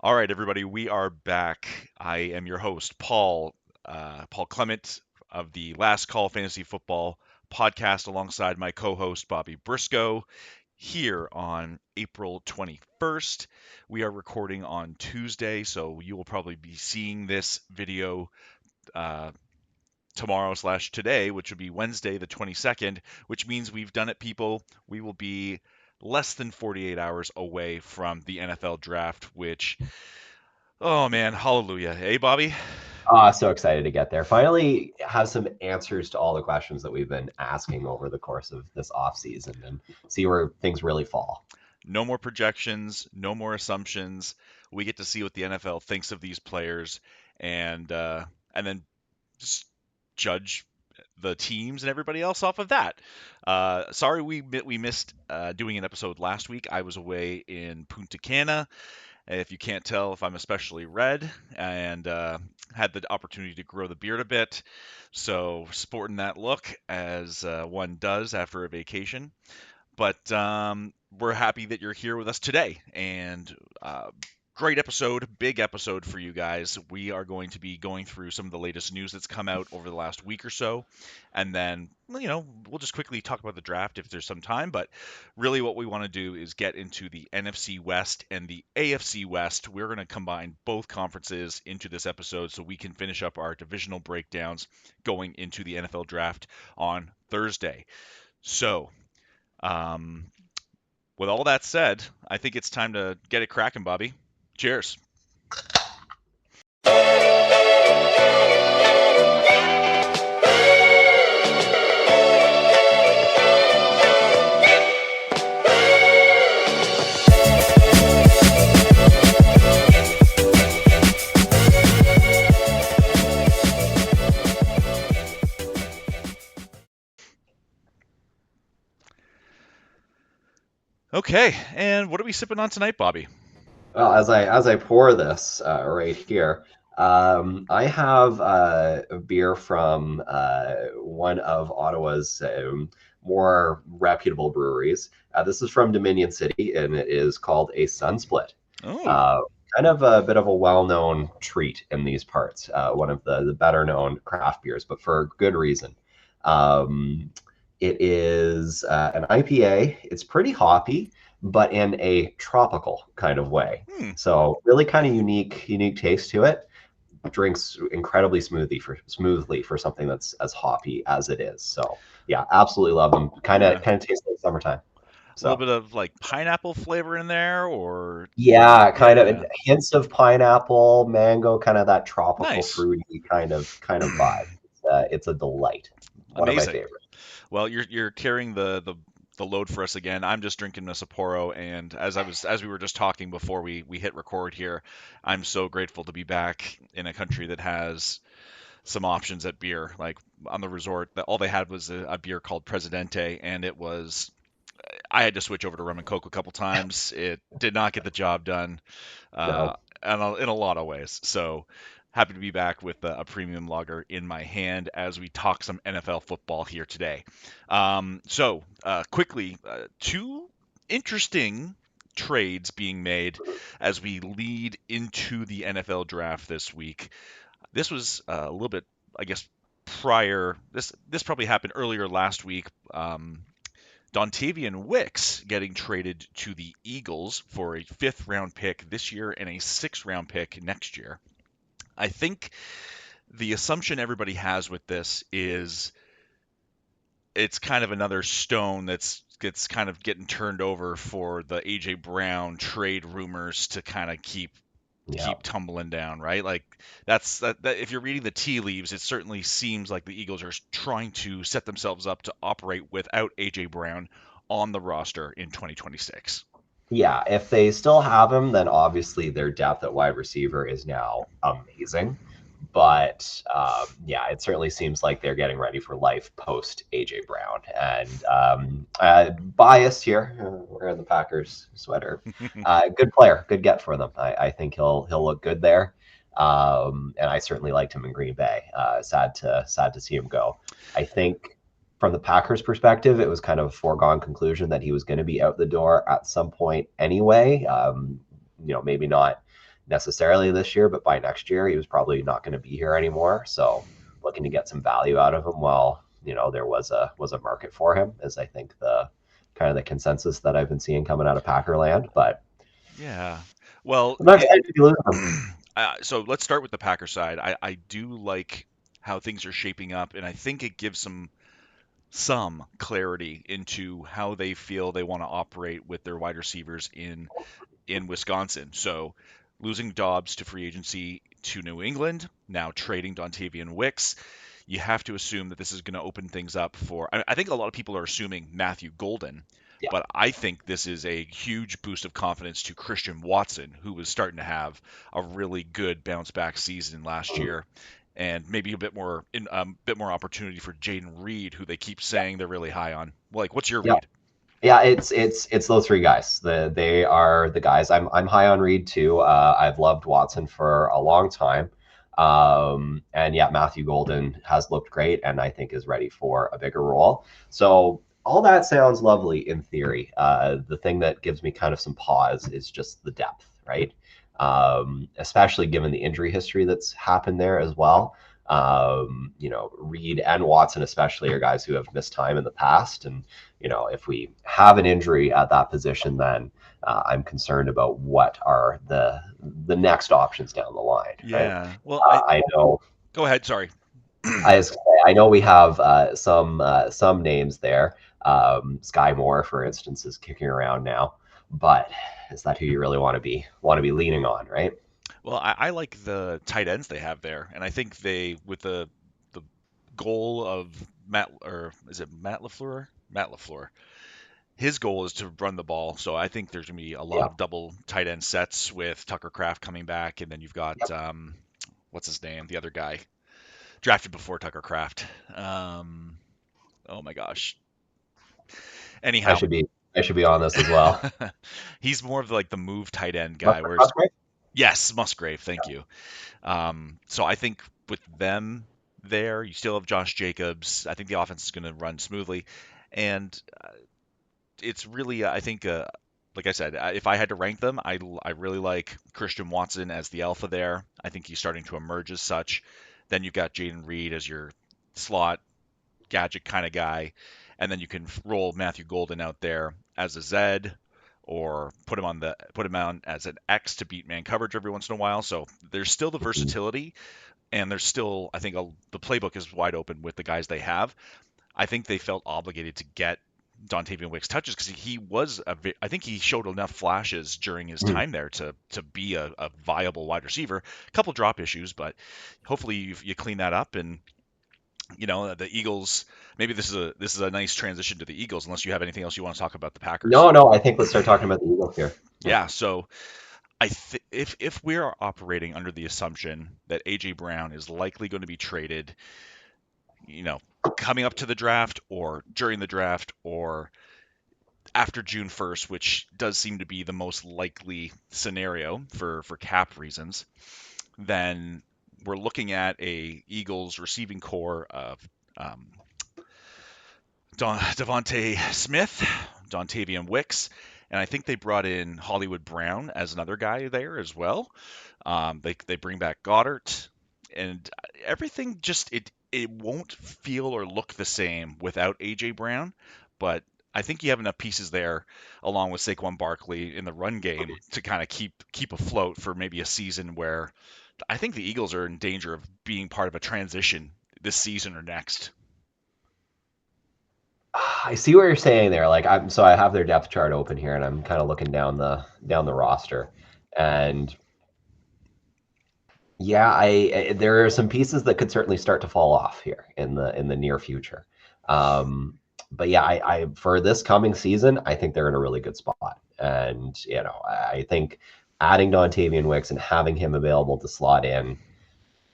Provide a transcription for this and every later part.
All right, everybody, we are back. I am your host, Paul, Paul Clement of the Last Call Fantasy Football podcast, alongside my co-host Bobby Briscoe. Here on April 21st, we are recording on Tuesday, so you will probably be seeing this video uh, tomorrow/today, which would be Wednesday the 22nd, which means we've done it, people. We will be less than 48 hours away from the NFL draft, which, oh man, hallelujah. Hey, Bobby? So excited to get there. Finally have some answers to all the questions that we've been asking over the course of this off season and see where things really fall. No more projections, no more assumptions. We get to see what the NFL thinks of these players, and then just judge the teams and everybody else off of that. Sorry we missed doing an episode last week. I was away in Punta Cana. If you can't tell, if I'm especially red, and had the opportunity to grow the beard a bit, so sporting that look as one does after a vacation. But we're happy that you're here with us today, and great episode, big episode for you guys. We are going to be going through some of the latest news that's come out over the last week or so, and then we'll just quickly talk about the draft if there's some time. But really, what we want to do is get into the NFC West and the AFC West. We're going to combine both conferences into this episode so we can finish up our divisional breakdowns going into the NFL draft on Thursday. So, with all that said, I think it's time to get it cracking, Bobby. Cheers. Okay, and what are we sipping on tonight, Bobby? Well, as I pour this right here, I have a beer from one of Ottawa's more reputable breweries. This is from Dominion City, and it is called a Sunsplit. Oh, Uh, Kind of a bit of a well-known treat in these parts, one of the better-known craft beers, but for good reason. Um, it is an IPA. It's pretty hoppy, but in a tropical kind of way. hmm, So really kind of unique taste to it. Drinks incredibly smoothly for something that's as hoppy as it is. So yeah, absolutely love them. Kind yeah. of tastes like summertime. A little So bit of like pineapple flavor in there, or yeah, kind of yeah, hints of pineapple, mango, kind of that tropical nice, fruity kind of vibe. It's a delight. One of my amazing. favorites. Well, you're carrying the load for us again. I'm just drinking a Sapporo, and as we were just talking before we hit record here, I'm so grateful to be back in a country that has some options at beer. Like on the resort, that all they had was a beer called Presidente, and it was I had to switch over to rum and coke a couple times. It did not get the job done, uh, No. in a lot of ways. So happy to be back with a premium lager in my hand as we talk some NFL football here today. Quickly, two interesting trades being made as we lead into the NFL draft this week. This was a little bit, I guess, prior. This probably happened earlier last week. Dontavian Wicks getting traded to the Eagles for a fifth round pick this year and a sixth round pick next year. I think the assumption everybody has with this is it's kind of another stone that's gets kind of getting turned over for the AJ Brown trade rumors to kind of Yeah. keep tumbling down, right? Like that if you're reading the tea leaves, it certainly seems like the Eagles are trying to set themselves up to operate without AJ Brown on the roster in 2026. Yeah, if they still have him, then obviously their depth at wide receiver is now amazing. But yeah, it certainly seems like they're getting ready for life post AJ Brown. And biased here, wearing the Packers sweater. Good player, good get for them. I think he'll look good there. And I certainly liked him in Green Bay. Sad to see him go. I think from the Packers' perspective, it was kind of a foregone conclusion that he was going to be out the door at some point anyway. Maybe not necessarily this year, but by next year he was probably not going to be here anymore. So looking to get some value out of him while there was a market for him is I think the kind of the consensus that I've been seeing coming out of Packerland. But Yeah. Well, I'm not excited to be losing him. so let's start with the Packer side. I do like how things are shaping up, and I think it gives some clarity into how they feel they want to operate with their wide receivers in Wisconsin. So losing Dobbs to free agency to New England, now trading Dontavian Wicks, you have to assume that this is going to open things up for. I think a lot of people are assuming Matthew Golden, Yeah. but I think this is a huge boost of confidence to Christian Watson, who was starting to have a really good bounce back season last year. And maybe a bit more opportunity for Jaden Reed, who they keep saying they're really high on. Like, what's your Yeah. read? Yeah, it's those three guys. They are the guys. I'm high on Reed too. I've loved Watson for a long time, and yeah, Matthew Golden has looked great, and I think is ready for a bigger role. So all that sounds lovely in theory. The thing that gives me kind of some pause is just the depth, right? Especially given the injury history that's happened there as well. Reed and Watson especially are guys who have missed time in the past, and if we have an injury at that position, then I'm concerned about what are the next options down the line, right? Yeah. Well, I I know go ahead. Sorry. I know we have some names there. Sky Moore, for instance, is kicking around now, but is that who you really want to be leaning on, right? Well, I like the tight ends they have there, and I think they with the goal of Matt, or is it Matt Lafleur? Matt Lafleur. His goal is to run the ball, so I think there's gonna be a lot Yeah. of double tight end sets with Tucker Kraft coming back, and then you've got Yep. what's his name, the other guy drafted before Tucker Kraft. Um, oh my gosh. I Anyhow, should be I should be on this as well. he's more of like the move tight end guy. Whereas Musgrave? yes, Musgrave, thank you. So I think with them there, you still have Josh Jacobs. I think the offense is going to run smoothly, and it's really, I think, like I said, if I had to rank them, I really like Christian Watson as the alpha there. I think he's starting to emerge as such. Then you've got Jaden Reed as your slot gadget kind of guy, and then you can roll Matthew Golden out there as a Z, or put him on as an X to beat man coverage every once in a while. So there's still the versatility, and there's still, I think, the playbook is wide open with the guys they have. I think they felt obligated to get Dontavian Wicks touches because I think he showed enough flashes during his Mhm. time there to be a viable wide receiver. A couple drop issues, but hopefully you clean that up. And the Eagles. Maybe this is a nice transition to the Eagles, unless you have anything else you want to talk about the Packers. No, no, I think let's start talking about the Eagles here. Yeah. Yeah, so if we are operating under the assumption that AJ Brown is likely going to be traded, you know, coming up to the draft or during the draft or after June 1st, which does seem to be the most likely scenario for cap reasons, then we're looking at a Eagles receiving core of um, Devontae Smith, Dontavian Wicks, and I think they brought in Hollywood Brown as another guy there as well. They bring back Goddard, and everything just it won't feel or look the same without AJ Brown, but I think you have enough pieces there, along with Saquon Barkley in the run game, to kind of keep afloat for maybe a season where I think the Eagles are in danger of being part of a transition this season or next. I see what you're saying there. Like I have their depth chart open here, and I'm kind of looking down the roster, and yeah, there are some pieces that could certainly start to fall off here in the near future. Um, but yeah, I for this coming season, I think they're in a really good spot, and I think adding Dontavian Wicks and having him available to slot in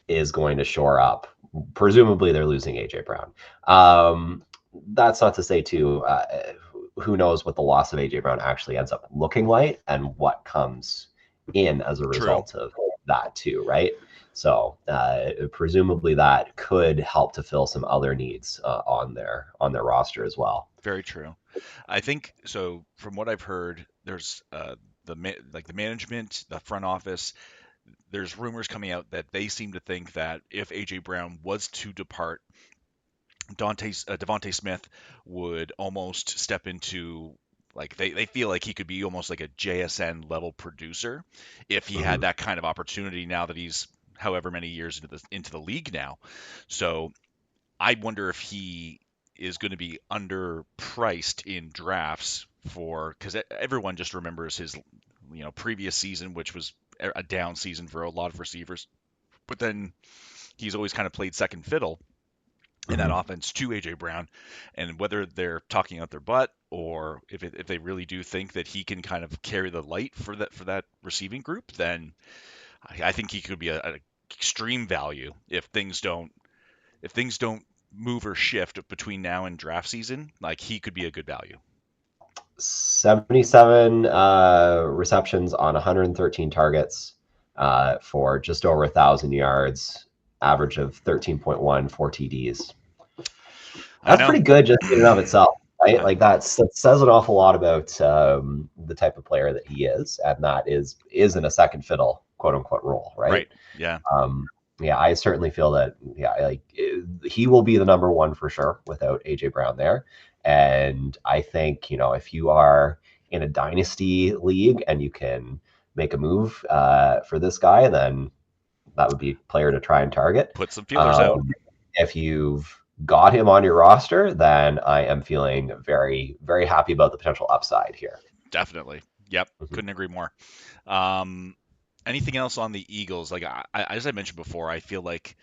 is going to shore up. Presumably, they're losing AJ Brown. That's not to say too. Who knows what the loss of AJ Brown actually ends up looking like, and what comes in as a True. result of that too, right? So presumably that could help to fill some other needs on their roster as well. Very true. I think so. From what I've heard, there's like the management, the front office. there's rumors coming out that they seem to think that if AJ Brown was to depart, Devontae Smith would almost step into, like, they feel like he could be almost like a JSN level producer if he had Mhm. that kind of opportunity now that he's however many years into the league now. So I wonder if he is going to be underpriced in drafts for, because everyone just remembers his previous season, which was a down season for a lot of receivers. But then he's always kind of played second fiddle in that Mhm. offense to AJ Brown, and whether they're talking out their butt or if they really do think that he can kind of carry the light for that receiving group, then I think he could be a extreme value if things don't move or shift between now and draft season. Like, he could be a good value. 77 receptions on 113 targets for just over 1,000 yards, average of 13.1, 4 TDs. I That's know. pretty good just in and of itself, right? Yeah. Like that says an awful lot about the type of player that he is, and that is in a second fiddle, quote unquote, role, right? Right. Yeah. Um, yeah, I certainly feel that. Yeah, he will be the number one for sure without AJ Brown there. And I think if you are in a dynasty league and you can make a move for this guy, then that would be a player to try and target. Put some feelers out. Um, if you've got him on your roster, then I am feeling very, very happy about the potential upside here. Definitely. Yep. Mhm. Couldn't agree more. Um, anything else on the Eagles? Like, as I mentioned before, I feel like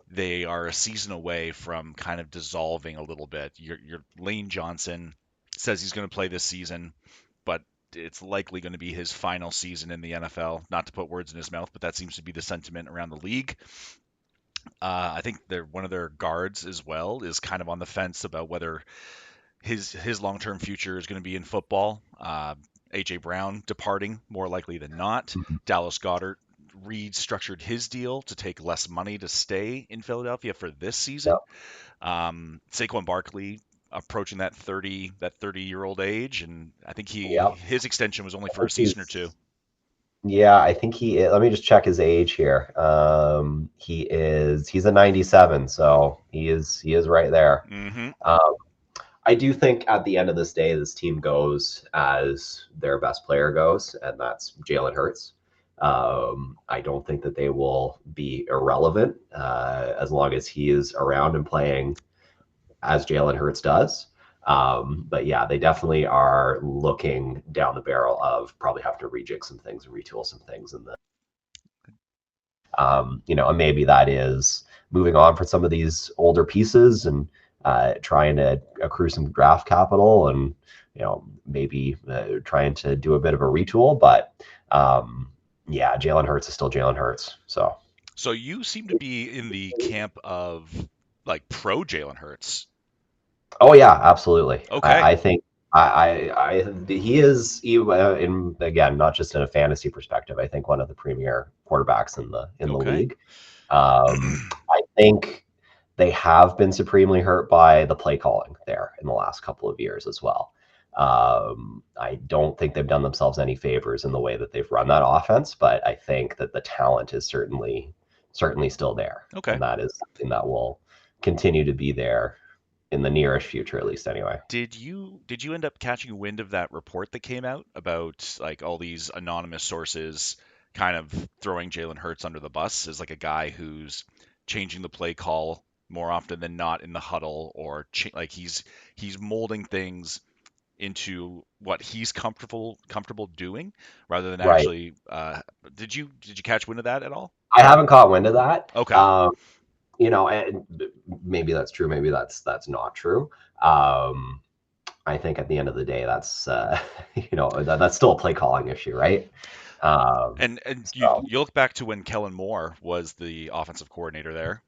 they are a season away from kind of dissolving a little bit. Your Lane Johnson says he's going to play this season, but it's likely going to be his final season in the NFL. Not to put words in his mouth, but that seems to be the sentiment around the league. I think one of their guards as well is kind of on the fence about whether his long term future is going to be in football. AJ Brown departing more likely than not. Mhm. Dallas Goddard restructured his deal to take less money to stay in Philadelphia for this Yep. season. Saquon Barkley approaching that 30-year-old age, and I think Yep. his extension was only I for a think season or two. he's Yeah, I think he is. Let me just check his age here. He's a 97, so he is right there. Mm-hmm. Um, I do think at the end of this day, this team goes as their best player goes, and that's Jalen Hurts. I don't think that they will be irrelevant as long as he is around and playing as Jalen Hurts does. But yeah, they definitely are looking down the barrel of probably have to rejig some things and retool some things in the and maybe that is moving on from some of these older pieces and trying to accrue some draft capital and maybe trying to do a bit of a retool. But yeah, Jalen Hurts is still Jalen Hurts. So So you seem to be in the camp of, like, pro Jalen Hurts. oh yeah, absolutely. Okay. I think he is in again not just in a fantasy perspective. I think one of the premier quarterbacks in the Okay. league. I think they have been supremely hurt by the play calling there in the last couple of years as well. I don't think they've done themselves any favors in the way that they've run that offense, but I think that the talent is certainly still there, Okay. and that is something that will continue to be there in the nearest future, at least anyway. Did you end up catching wind of that report that came out about, like, all these anonymous sources kind of throwing Jalen Hurts under the bus as, like, a guy who's changing the play call more often than not in the huddle, or like he's molding things into what he's comfortable doing rather than Right. actually. Did you catch wind of that at all? I haven't caught wind of that. Okay. And maybe that's true. Maybe that's not true. Um, I think at the end of the day, that's that's still a play calling issue, right? And you So you look back to when Kellen Moore was the offensive coordinator there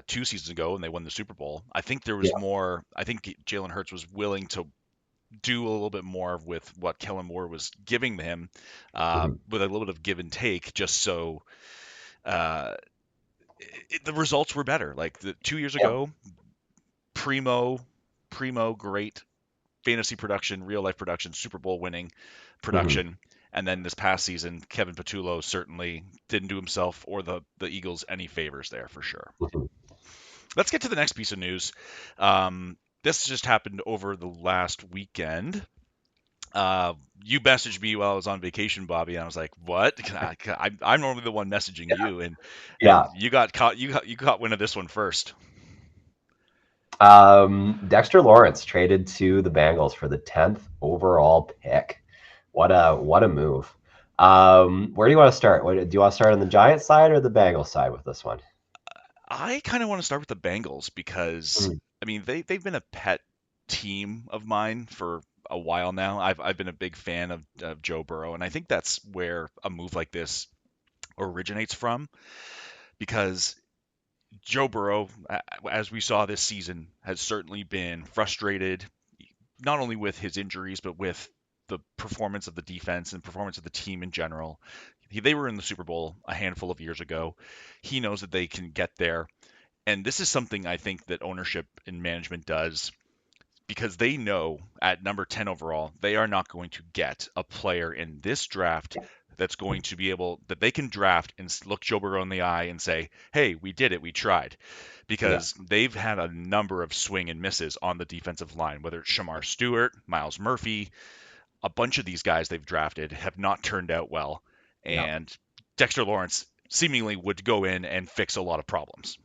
2 seasons ago, and they won the Super Bowl. I think there yeah. was more. I think Jalen Hurts was willing to do a little bit more with what Kellen Moore was giving him, Mhm. with a little bit of give and take, just so uh, the results were better. Like, 2 years Yep. ago, primo, primo, great fantasy production, real life production, Super Bowl winning Mhm. production. And then this past season, Kevin Patullo certainly didn't do himself or the Eagles any favors there for sure. Let's get to the next piece of news. This just happened over the last weekend. You messaged me while I was on vacation, Bobby, and I was like, "What?" I'm normally the one messaging you, and Yeah. you got caught. You got wind of this one first. Dexter Lawrence traded to the Bengals for the 10th overall pick. What a move. Where do you want to start? Do you want to start on the Giants side or the Bengals side with this one? I kind of want to start with the Bengals because Mm, I mean they've been a pet team of mine for a while now. I've been a big fan of Joe Burrow, and I think that's where a move like this originates from because Joe Burrow, as we saw this season, has certainly been frustrated, not only with his injuries, but with the performance of the defense and performance of the team in general. They were in the Super Bowl a handful of years ago. He knows that they can get there. And this is something I think that ownership and management does because they know at number 10 overall, they are not going to get a player in this draft that's going to be able that they can draft and look Joe Burrow in the eye and say, "Hey, we did it. We tried." yeah, Because they've had a number of swing and misses on the defensive line, whether it's Shamar Stewart, Miles Murphy, a bunch of these guys they've drafted have not turned out well, yeah. and Dexter Lawrence seemingly would go in and fix a lot of problems.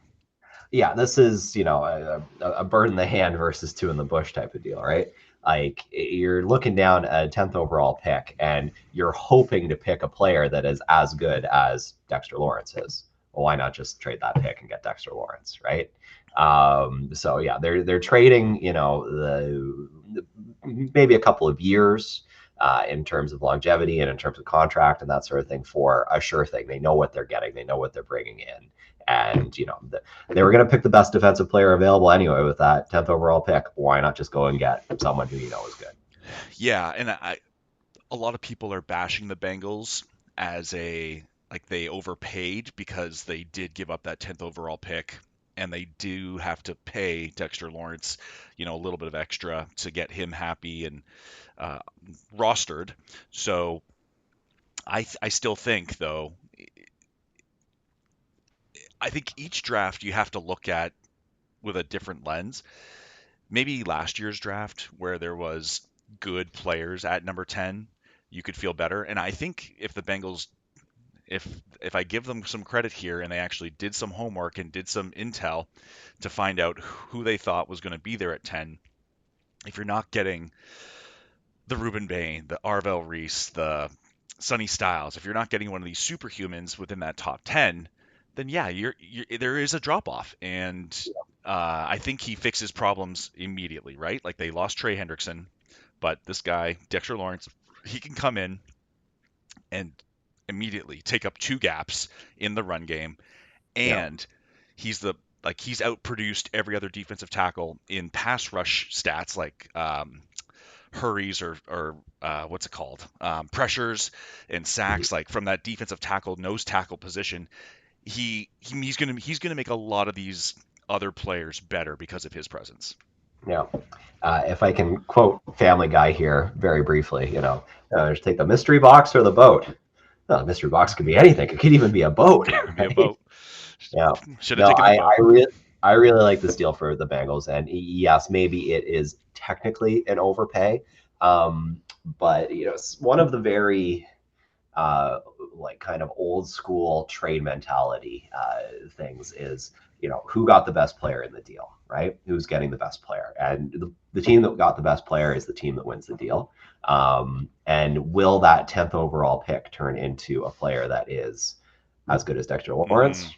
Yeah, this is, a bird in the hand versus two in the bush type of deal, right? Like you're looking down at a 10th overall pick and you're hoping to pick a player that is as good as Dexter Lawrence is. Well, why not just trade that pick and get Dexter Lawrence, right? So yeah, they're trading, the maybe a couple of years in terms of longevity and in terms of contract and that sort of thing for a sure thing. They know what they're getting, they know what they're bringing in, and they were going to pick the best defensive player available anyway with that 10th overall pick. Why not just go and get someone who you know is good? Yeah, and a lot of people are bashing the Bengals as a like they overpaid because they did give up that 10th overall pick and they do have to pay Dexter Lawrence, a little bit of extra to get him happy and uh, rostered. So I still think though I think each draft you have to look at with a different lens. Maybe last year's draft where there was good players at number 10, you could feel better. And I think if the Bengals if I give them some credit here and they actually did some homework and did some intel to find out who they thought was going to be there at 10, if you're not getting the Ruben Bain, the Arvell Reese, the Sonny Styles, if you're not getting one of these superhumans within that top 10, then yeah, there is a drop off. And I think he fixes problems immediately, right? Like they lost Trey Hendrickson, but this guy, Dexter Lawrence, he can come in and immediately take up two gaps in the run game, Yeah, and he's outproduced every other defensive tackle in pass rush stats like hurries or what's it called pressures and sacks like from that defensive tackle nose tackle position. He's gonna make a lot of these other players better because of his presence. yeah. If I can quote Family Guy here very briefly, just take the mystery box or the boat. No, the mystery box could be anything. It could even be a boat, Could even be a right? boat. Yeah. Should have No, taken the I boat. I really I really like this deal for the Bengals, and yes, maybe it is technically an overpay, but it's one of the very uh, like kind of old school trade mentality things is who got the best player in the deal, right? Who's getting the best player, and the team that got the best player is the team that wins the deal. And will that 10th overall pick turn into a player that is as good as Dexter Hmm. Lawrence?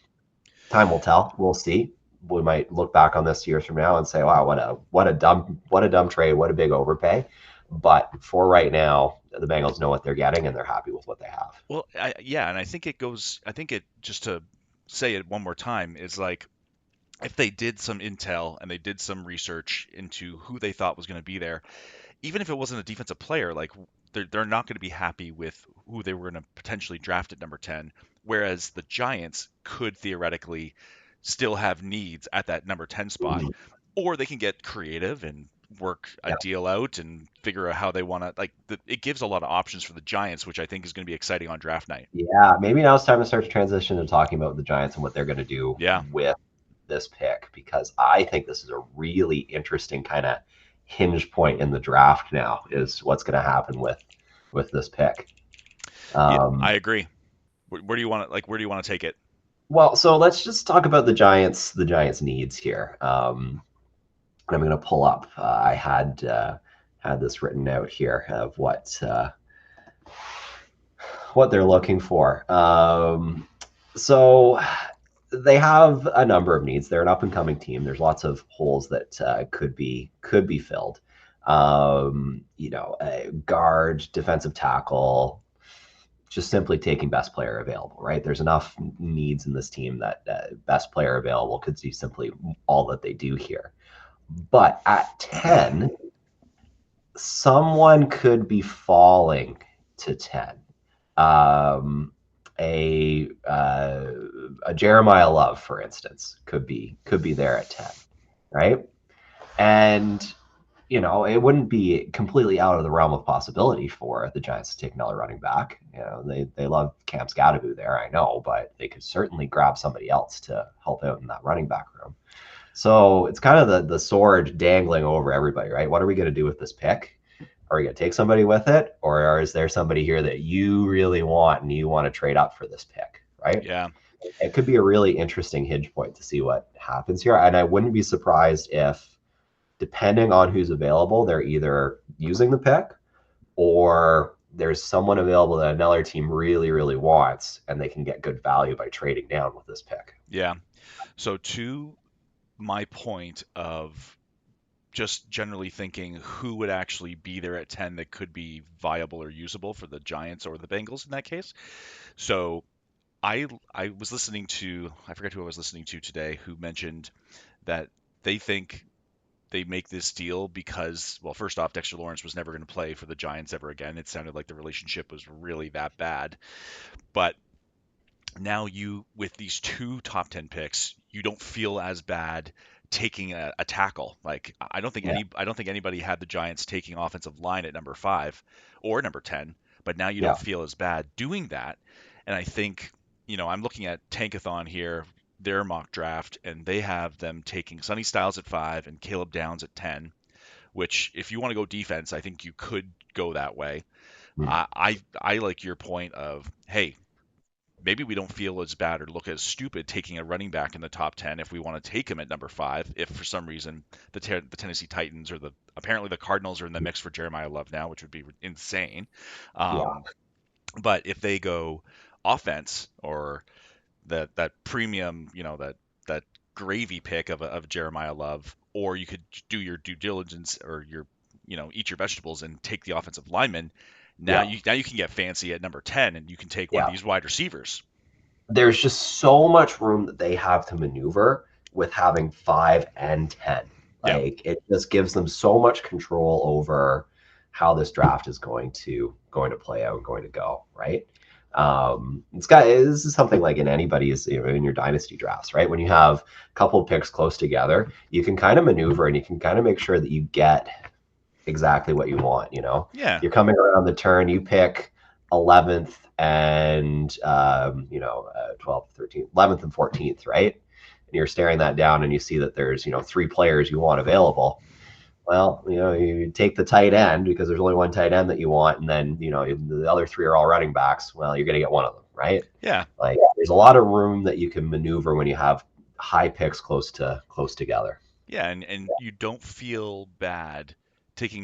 Time will tell. We'll see. We might look back on this years from now and say, "Wow, what a dumb trade, what a big overpay." But for right now, the Bengals know what they're getting and they're happy with what they have. Well, yeah, and I think it just to say it one more time is like if they did some intel and they did some research into who they thought was going to be there, even if it wasn't a defensive player, like they're not going to be happy with who they were going to potentially draft at number 10, whereas the Giants could theoretically still have needs at that number 10 spot, Mhm. or they can get creative and work a Yeah. deal out and figure out how they want to it gives a lot of options for the Giants, which I think is going to be exciting on draft night. Yeah, maybe now it's time to start to transition to talking about the Giants and what they're going to do Yeah. with this pick, because I think this is a really interesting kind of hinge point in the draft now is what's going to happen with this pick. Yeah, Um, I agree. Where do you want to where do you want to take it? well, so let's just talk about the Giants needs here. And I'm going to pull up. I had this written out here of what they're looking for. So they have a number of needs. They're an up and coming team. There's lots of holes that could be filled. A guard, defensive tackle, just simply taking best player available. Right? There's enough needs in this team that best player available could be simply all that they do here. But at 10, someone could be falling to 10. Um, a Jeremiah Love, for instance, could be there at 10, right? And it wouldn't be completely out of the realm of possibility for the Giants to take another running back. They love Cam Scadaboo there, I know, but they could certainly grab somebody else to help out in that running back room. So it's kind of the sword dangling over everybody, right? What are we going to do with this pick? Are we going to take somebody with it, or is there somebody here that you really want and you want to trade up for this pick, right? Yeah. It could be a really interesting hinge point to see what happens here. And I wouldn't be surprised if, depending on who's available, they're either using the pick or there's someone available that another team really, really wants, and they can get good value by trading down with this pick. Yeah. So to my point of just generally thinking who would actually be there at 10 that could be viable or usable for the Giants or the Bengals in that case. So I was listening to, I forget who I was listening to today, who mentioned that they think they make this deal because, well, first off, Dexter Lawrence was never going to play for the Giants ever again. It sounded like the relationship was really that bad. But now with these two top 10 picks, you don't feel as bad taking a tackle. Like Yeah, I don't think anybody had the Giants taking offensive line at number 5 or number 10, but now you yeah, don't feel as bad doing that. And I think, I'm looking at Tankathon here, their mock draft, and they have them taking Sonny Styles at 5 and Caleb Downs at 10, which if you want to go defense, I think you could go that way. mm, I like your point of, hey, maybe we don't feel as bad or look as stupid taking a running back in the top 10 if we want to take him at number 5. If for some reason the Tennessee Titans or apparently the Cardinals are in the mix for Jeremiah Love now, which would be insane. yeah, Um, but if they go offense or that premium, that gravy pick of Jeremiah Love, or you could do your due diligence or eat your vegetables and take the offensive lineman. Now yeah, you can get fancy at number 10 and you can take one of yeah. these wide receivers. There's just so much room that they have to maneuver with having 5 and 10. Yeah. Like it just gives them so much control over how this draft is going to play out and going to go, right? This is something like in anybody's, in your dynasty drafts, right? When you have a couple of picks close together, you can kind of maneuver and you can kind of make sure that you get exactly what you want. Yeah. You're coming around the turn, you pick 11th and 12th, 13th, 11th and 14th, right? And you're staring that down and you see that there's 3 players you want available. Well, you take the tight end because there's only one tight end that you want, and then the other 3 are all running backs. Well, you're going to get one of them, right? Yeah. Like there's a lot of room that you can maneuver when you have high picks close together. Yeah, and you don't feel bad taking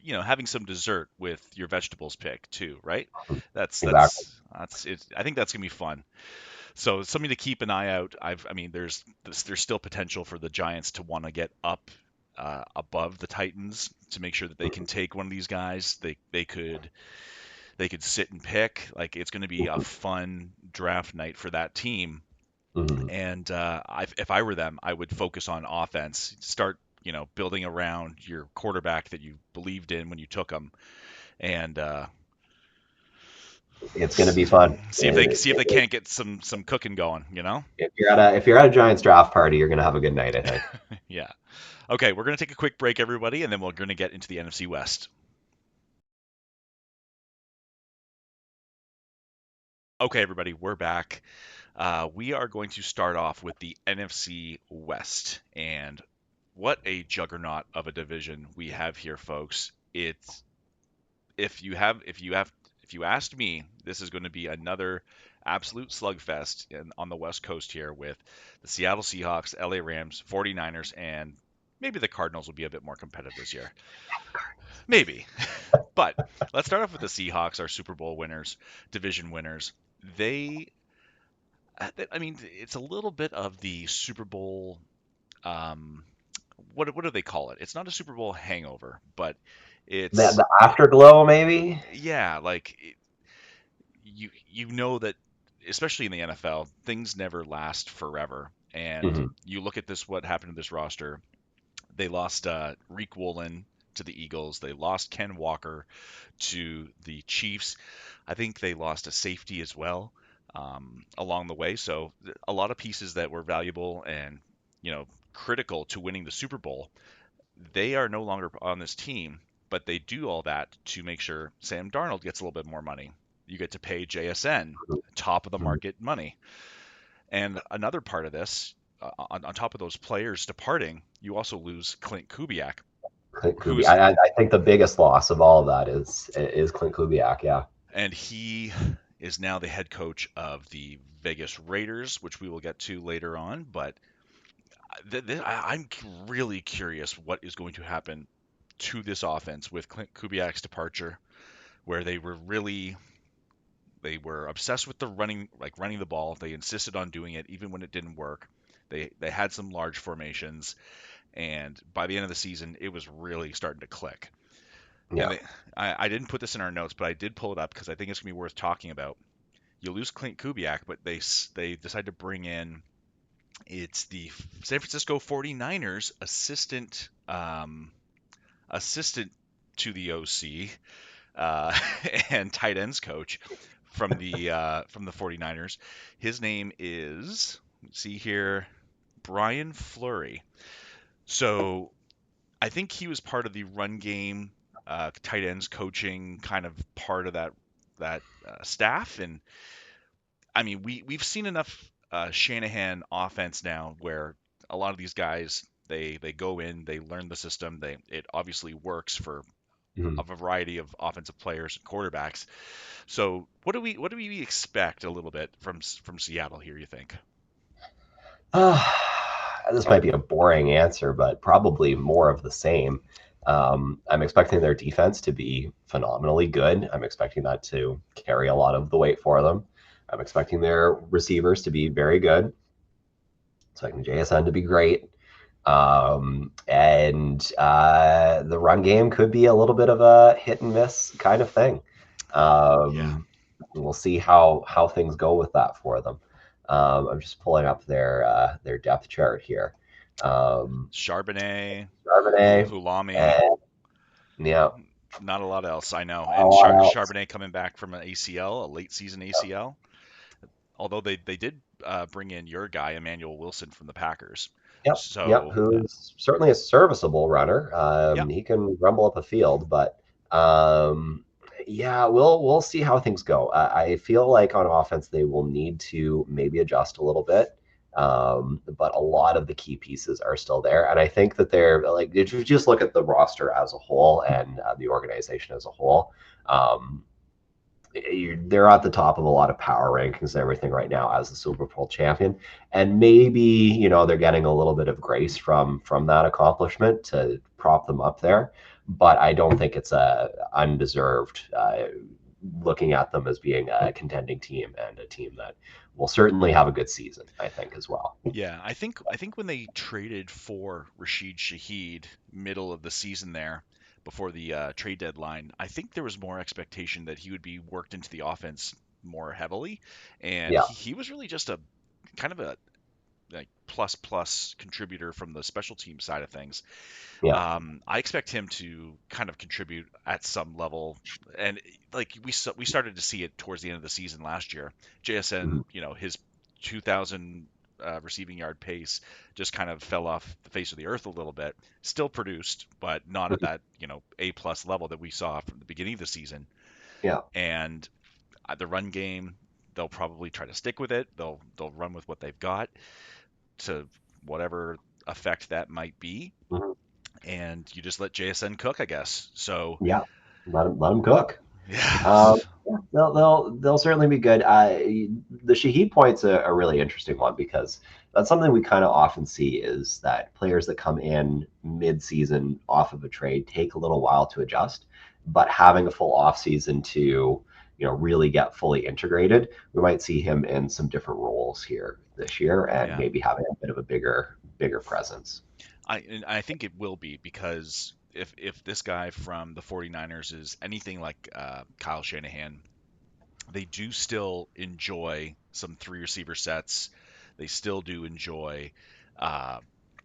having some dessert with your vegetables pick too, right? That's Exactly. that's that's it. I think that's gonna be fun. So something to keep an eye out. There's still potential for the Giants to want to get up above the Titans to make sure that they can take one of these guys. They could sit and pick. Like it's going to be a fun draft night for that team. Mhm. And if I were them, I would focus on offense. Start, building around your quarterback that you believed in when you took him, and It's going to be fun. see if they can't get some cooking going. If you're at a Giants draft party, you're going to have a good night, I think. Yeah. Okay, we're going to take a quick break, everybody, and then we're going to get into the NFC West. Okay, everybody, we're back. We are going to start off with the NFC West, and what a juggernaut of a division we have here, folks. It's if you asked me, this is going to be another absolute slugfest on the West Coast here with the Seattle Seahawks, LA Rams, 49ers, and maybe the Cardinals will be a bit more competitive this year. Maybe. But let's start off with the Seahawks, our Super Bowl winners, division winners. They, I mean, it's a little bit of the Super Bowl. Um, what do they call it? It's not a Super Bowl hangover, but it's The afterglow, maybe. yeah, like you know that especially in the NFL, things never last forever. And Hmm. you look at this, what happened to this roster. They lost Reek Woolen to the Eagles. They lost Ken Walker to the Chiefs. I think they lost a safety as well along the way. So a lot of pieces that were valuable and critical to winning the Super Bowl, they are no longer on this team. But they do all that to make sure Sam Darnold gets a little bit more money. You get to pay JSN top of the Hmm. market money. And another part of this, on top of those players departing, you also lose Clint Kubiak, Clint Kubiak. who's I think the biggest loss of all of that is Clint Kubiak. Yeah. and he is now the head coach of the Vegas Raiders, which we will get to later on. But I'm really curious what is going to happen to this offense with Clint Kubiak's departure, where they were obsessed with the running the ball. They insisted on doing it even when it didn't work. They had some large formations, and by the end of the season, it was really starting to click. And Yeah. I didn't put this in our notes, but I did pull it up because I think it's gonna be worth talking about. You lose Clint Kubiak, but they decide to bring in it's the San Francisco 49ers assistant to the OC and tight ends coach from the 49ers. His name is, let's see here, Brian Fleury. So I think he was part of the run game, tight ends coaching kind of part of that staff. And I mean, we've seen enough Shanahan offense now where a lot of these guys they go in, they learn the system, it obviously works for Mhm. a variety of offensive players and quarterbacks. So what do we expect a little bit from Seattle here? You think? This might be a boring answer, but probably more of the same. I'm expecting their defense to be phenomenally good. I'm expecting that to carry a lot of the weight for them. I'm expecting their receivers to be very good. Expecting JSN to be great. And the run game could be a little bit of a hit and miss kind of thing. Yeah, We'll see how things go with that for them. I'm just pulling up their depth chart here. Um, Charbonnet, Charbonnet, Hulami, and yeah, not a lot else. I know. a And lot else. Charbonnet coming back from an ACL, a late season ACL. Although they did bring in your guy Emmanuel Wilson from the Packers. Yep, yep. So Who's certainly a serviceable runner. yeah, He can rumble up a field, but um, yeah, we'll see how things go. I feel like on offense they will need to maybe adjust a little bit, but a lot of the key pieces are still there, and I think that they're like if you just look at the roster as a whole and the organization as a whole. Um, they're at the top of a lot of power rankings and everything right now as the Super Bowl champion, and maybe they're getting a little bit of grace from that accomplishment to prop them up there, but I don't think it's a undeserved. Looking at them as being a contending team and a team that will certainly have a good season, I think as well. yeah. I think when they traded for Rashid Shaheed middle of the season there before the trade deadline, I think there was more expectation that he would be worked into the offense more heavily, and Yeah, he was really just a kind of a like plus contributor from the special team side of things. yeah. I expect him to kind of contribute at some level, and like we started to see it towards the end of the season last year. Mhm. JSN, his 2,000 receiving yard pace just kind of fell off the face of the earth a little bit. Still produced, but not at that A+ level that we saw from the beginning of the season. Yeah. And the run game, they'll probably try to stick with it. They'll run with what they've got to whatever effect that might be, Mhm. and you just let JSN cook, I guess. So Yeah. Let him cook. yeah, Yeah, they'll certainly be good. The Shaheed point's a really interesting one because that's something we kind of often see is that players that come in mid-season off of a trade take a little while to adjust, but having a full off season to really get fully integrated, we might see him in some different roles here this year and yeah. maybe having a bit of a bigger presence. I think it will be because if this guy from the 49ers is anything like Kyle Shanahan, they do still enjoy some three receiver sets. They still do enjoy. Uh,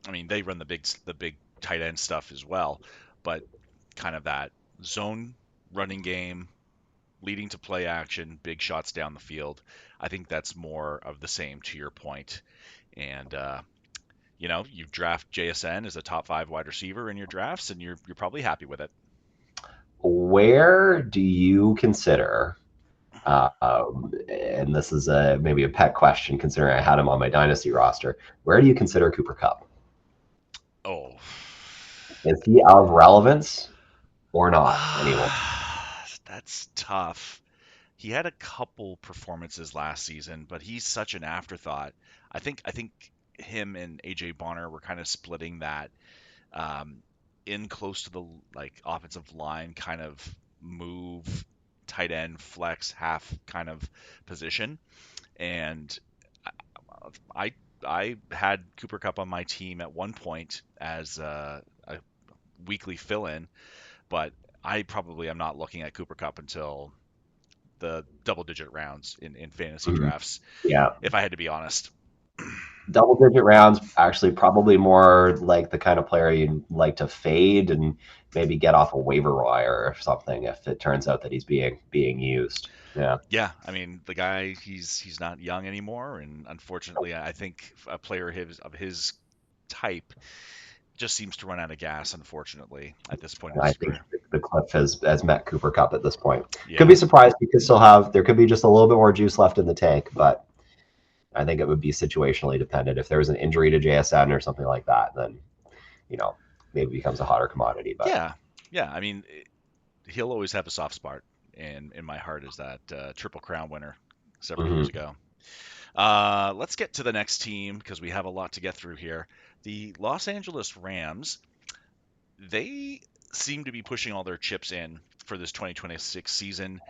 I mean, they run the big tight end stuff as well, but kind of that zone running game leading to play action, big shots down the field. I think that's more of the same to your point. And you draft JSN as a top 5 wide receiver in your drafts, and you're probably happy with it. Where do you consider and this is maybe a pet question considering I had him on my dynasty roster. Where do you consider Cooper Cup? Oh, Is he of relevance or not anymore? that's tough. He had a couple performances last season, but he's such an afterthought. I think him and AJ Bonner were kind of splitting that um, in close to the like offensive line kind of move, tight end flex half kind of position. And I I had Cooper Cup on my team at one point as a weekly fill-in, but I probably am not looking at Cooper Cup until the double-digit rounds in fantasy Mhm. drafts, Yeah, if I had to be honest. double digit rounds actually probably more like the kind of player you'd like to fade and maybe get off a waiver wire or something if it turns out that he's being used. Yeah. Yeah, I mean the guy he's not young anymore, and unfortunately, I think a player of his type just seems to run out of gas. Unfortunately, at this point in I his think career. the cliff has met Cooper Cup at this point. Could be Yeah, surprised. He could still have. There could be just a little bit more juice left in the tank, but I think it would be situationally dependent. If there was an injury to JSN or something like that, then you know maybe it becomes a hotter commodity. But yeah, yeah. I mean, he'll always have a soft spot in my heart as that Triple Crown winner several years mhm. ago. Let's get to the next team because we have a lot to get through here. The Los Angeles Rams, they seem to be pushing all their chips in for this 2026 season.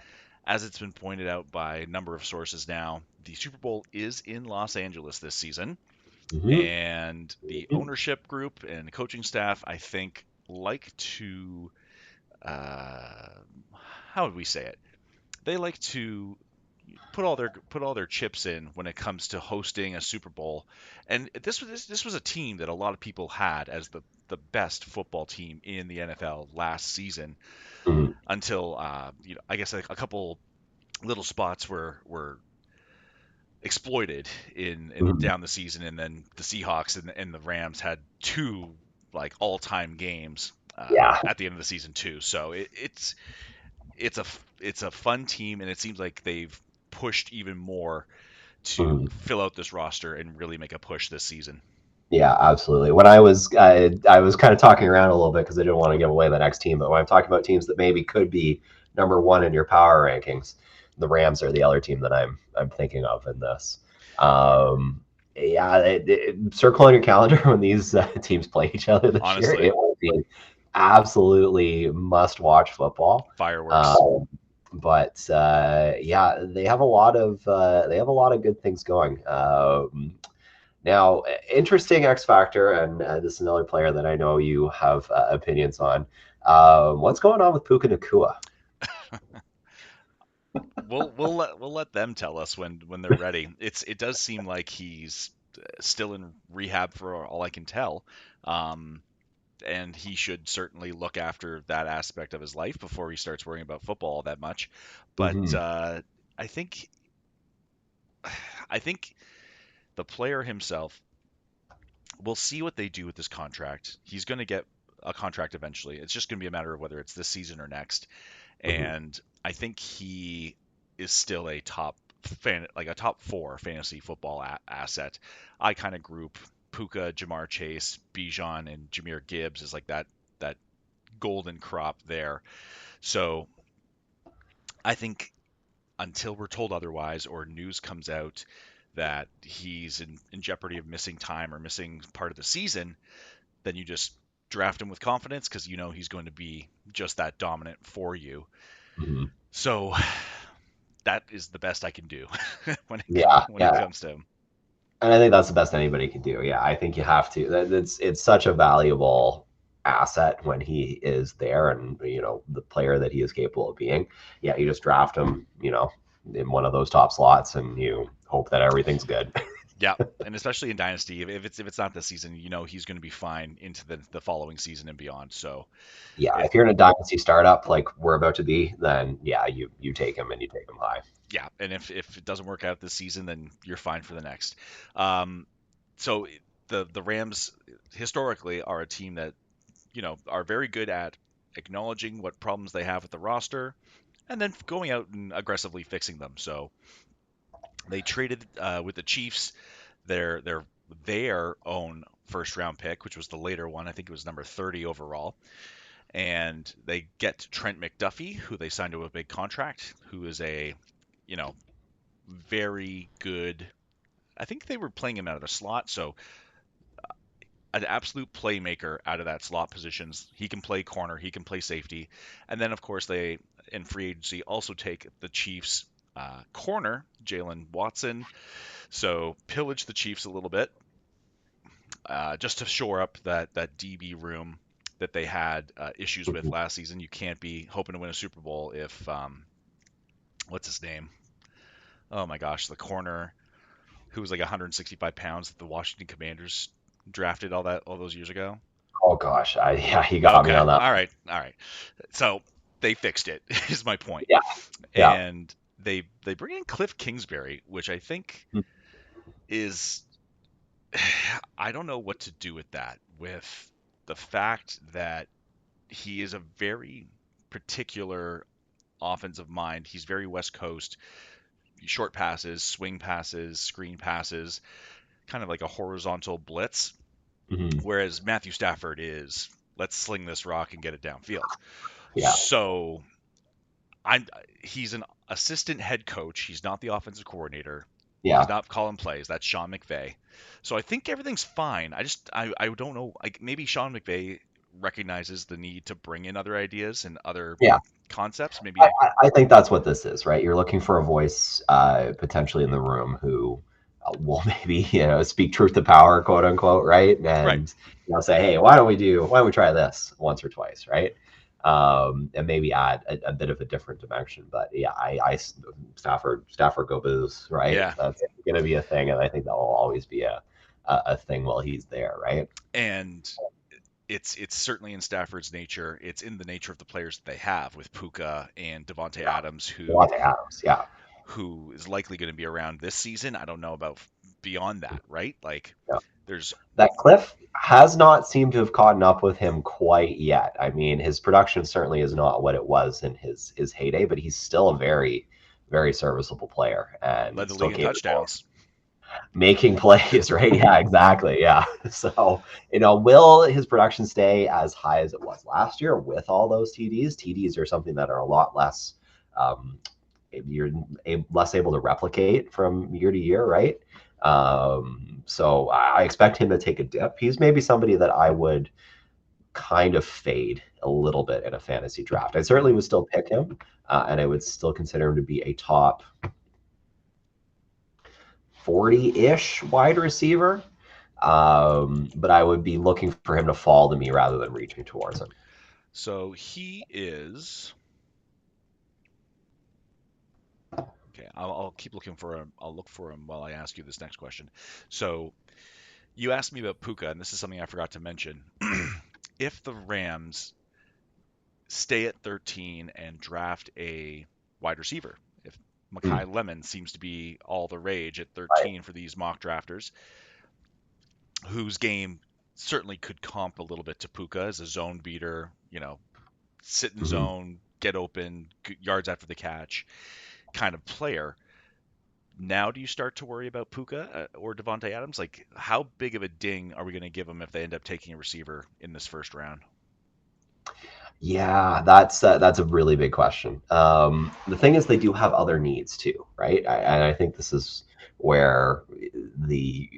As it's been pointed out by a number of sources now, the Super Bowl is in Los Angeles this season, Mhm. and the ownership group and coaching staff, I think, like to, uh, how would we say it? They like to put all their chips in when it comes to hosting a Super Bowl. And this was a team that a lot of people had as the best football team in the NFL last season Mhm. until I guess a couple little spots were exploited in Mhm. down the season, and then the Seahawks and the Rams had two like all-time games Yeah. at the end of the season too. So it's a it's a fun team, and it seems like they've pushed even more to Mhm. fill out this roster and really make a push this season. Yeah, absolutely. When I was kind of talking around a little bit because I didn't want to give away the next team, but when I'm talking about teams that maybe could be number one in your power rankings, the Rams are the other team that I'm thinking of in this. Um, yeah, circle on your calendar when these teams play each other this year. Honestly, It will be absolutely must-watch football. fireworks. Um, but yeah, they have a lot of good things going. Now, interesting X factor, and this is another player that I know you have opinions on. What's going on with Puka Nakua? We'll let them tell us when they're ready. It does seem like he's still in rehab for all I can tell. Um, and he should certainly look after that aspect of his life before he starts worrying about football that much. But Hmm. I think I think The player himself, we'll see what they do with this contract. He's going to get a contract eventually. It's just going to be a matter of whether it's this season or next. Mhm. And I think he is still a top four fantasy football asset. I kind of group Puka, Jamar Chase, Bijan, and Jameer Gibbs as like that golden crop there. So I think until we're told otherwise or news comes out that he's in jeopardy of missing time or missing part of the season, then you just draft him with confidence because you know he's going to be just that dominant for you. Mhm. So that is the best I can do when Yeah, it yeah. comes to him. And I think that's the best anybody can do. Yeah, I think you have to. It's such a valuable asset when he is there, and the player that he is capable of being. Yeah, you just draft him, in one of those top slots, and you hope that everything's good. Yeah, and especially in Dynasty, if it's not this season, you know he's going to be fine into the following season and beyond. So Yeah, if if you're in a dynasty startup like we're about to be, then yeah, you take him and you take him high. yeah, and if it doesn't work out this season, then you're fine for the next. Um, so the Rams historically are a team that are very good at acknowledging what problems they have with the roster and then going out and aggressively fixing them. So they traded with the Chiefs their own first round pick, which was the later one. I think it was number 30 overall. And they get Trent McDuffie, who they signed to a big contract, who is a, you know, very good. I think they were playing him out of the slot, so an absolute playmaker out of that slot positions. He can play corner, he can play safety, and then of course they in free agency also take the Chiefs corner Jalen Watson. So pillage the Chiefs a little bit just to shore up that DB room that they had issues with Mhm. last season. You can't be hoping to win a Super Bowl if what's his name? Oh my gosh, the corner who was like 165 pounds that the Washington Commanders drafted all those years ago. Oh gosh, yeah, he got me Okay, on that. all right. So they fixed it. Is my point. Yeah, yeah. And they bring in Cliff Kingsbury, which I think is I don't know what to do with that. With the fact that he is a very particular offensive mind. He's very West Coast, short passes, swing passes, screen passes, kind of like a horizontal blitz. Mhm. Whereas Matthew Stafford is let's sling this rock and get it downfield. Yeah, So I'm he's an assistant head coach. He's not the offensive coordinator. He's yeah. not calling plays. That's Sean McVay. So I think everything's fine. I don't know. Like maybe Sean McVay recognizes the need to bring in other ideas and other Yeah, concepts. I, Maybe I think that's what this is, right? You're looking for a voice, potentially in the room who will maybe speak truth to power, quote unquote, right? right. And say, hey, why don't we try this once or twice, right? And maybe add a bit of a different dimension. But yeah, Stafford go booze, right? Yeah. That's going to be a thing, and I think that will always be a thing while he's there, right? And it's certainly in Stafford's nature. It's in the nature of the players that they have with Puka and Devonte Yeah, Adams, Devontae Adams, yeah, who is likely going to be around this season. I don't know about beyond that, right? Like yeah. there's That Cliff has not seemed to have caught up with him quite yet. I mean, his production certainly is not what it was in his heyday, but he's still a very, very serviceable player led and the still league in capable of touchdowns. making plays, right? Yeah, exactly. Yeah. So, will his production stay as high as it was last year with all those TDs? TDs are something that are a lot less, um, you're less able to replicate from year to year, right? So I expect him to take a dip. He's maybe somebody that I would kind of fade a little bit in a fantasy draft. I certainly Hmm. would still pick him, and I would still consider him to be a top 40-ish wide receiver. But I would be looking for him to fall to me rather than reaching towards him. So he is okay. I'll keep looking for him. I'll look for him while I ask you this next question. So you asked me about Puka, and this is something I forgot to mention. If the Rams stay at 13 and draft a wide receiver, if Mm, Makai Lemon seems to be all the rage at right. 13 for these mock drafters, whose game certainly could comp a little bit to Puka as a zone beater, sit in Mhm. zone, get open, yards after the catch kind of player. Now, do you start to worry about Puka or Devontae Adams? Like, how big of a ding are we going to give them if they end up taking a receiver in this first round? Yeah, that's a really big question. The thing is, they do have other needs too, right? And I think this is where the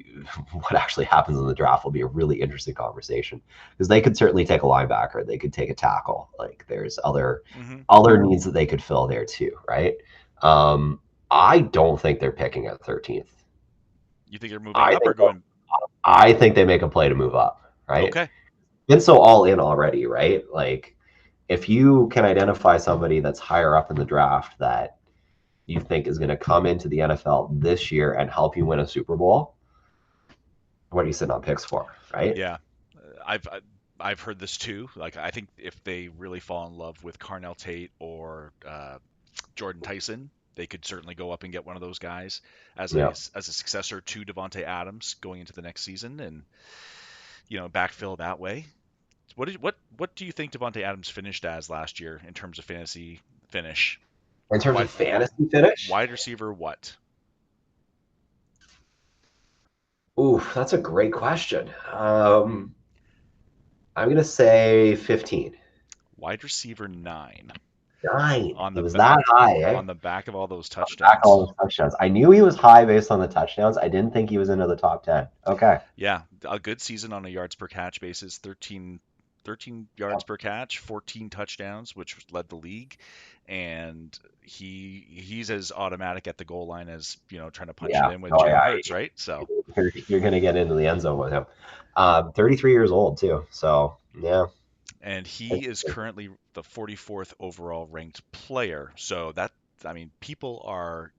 what actually happens in the draft will be a really interesting conversation because they could certainly take a linebacker, they could take a tackle. Like there's Hmm. other needs that they could fill there too, right? Um, I don't think they're picking at 13th. You think they're moving I up or think going? I think they make a play to move up, right? Okay. Been so all in already, right? Like if you can identify somebody that's higher up in the draft that you think is going to come into the NFL this year and help you win a Super Bowl, what are you sitting on picks for, right? Yeah. I've heard this too. Like, I think if they really fall in love with Carnell Tate or Jordan Tyson, they could certainly go up and get one of those guys Yeah. as a successor to Devonte Adams going into the next season, and backfill that way. What do you think Devonte Adams finished as last year in terms of fantasy finish? In terms of Wide fantasy finish, wide receiver what? ooh, that's a great question. I'm going to say 15. Wide receiver 9 Nine. on He the was that high, eh? on the back of all those Back touchdowns. all those touchdowns. I knew he was high based on the touchdowns. I didn't think he was into the top 10. Okay. Yeah, a good season on a yards per catch basis, 13 yards Yep. per catch, 14 touchdowns, which led the league. And he's as automatic at the goal line as, trying to punch it Yeah. in with Oh, Jalen yeah. Hurts, right? So, You're going to get into the end zone with him. 33 years old, too. So, yeah. and he is currently the 44th overall ranked player. So I mean, people are,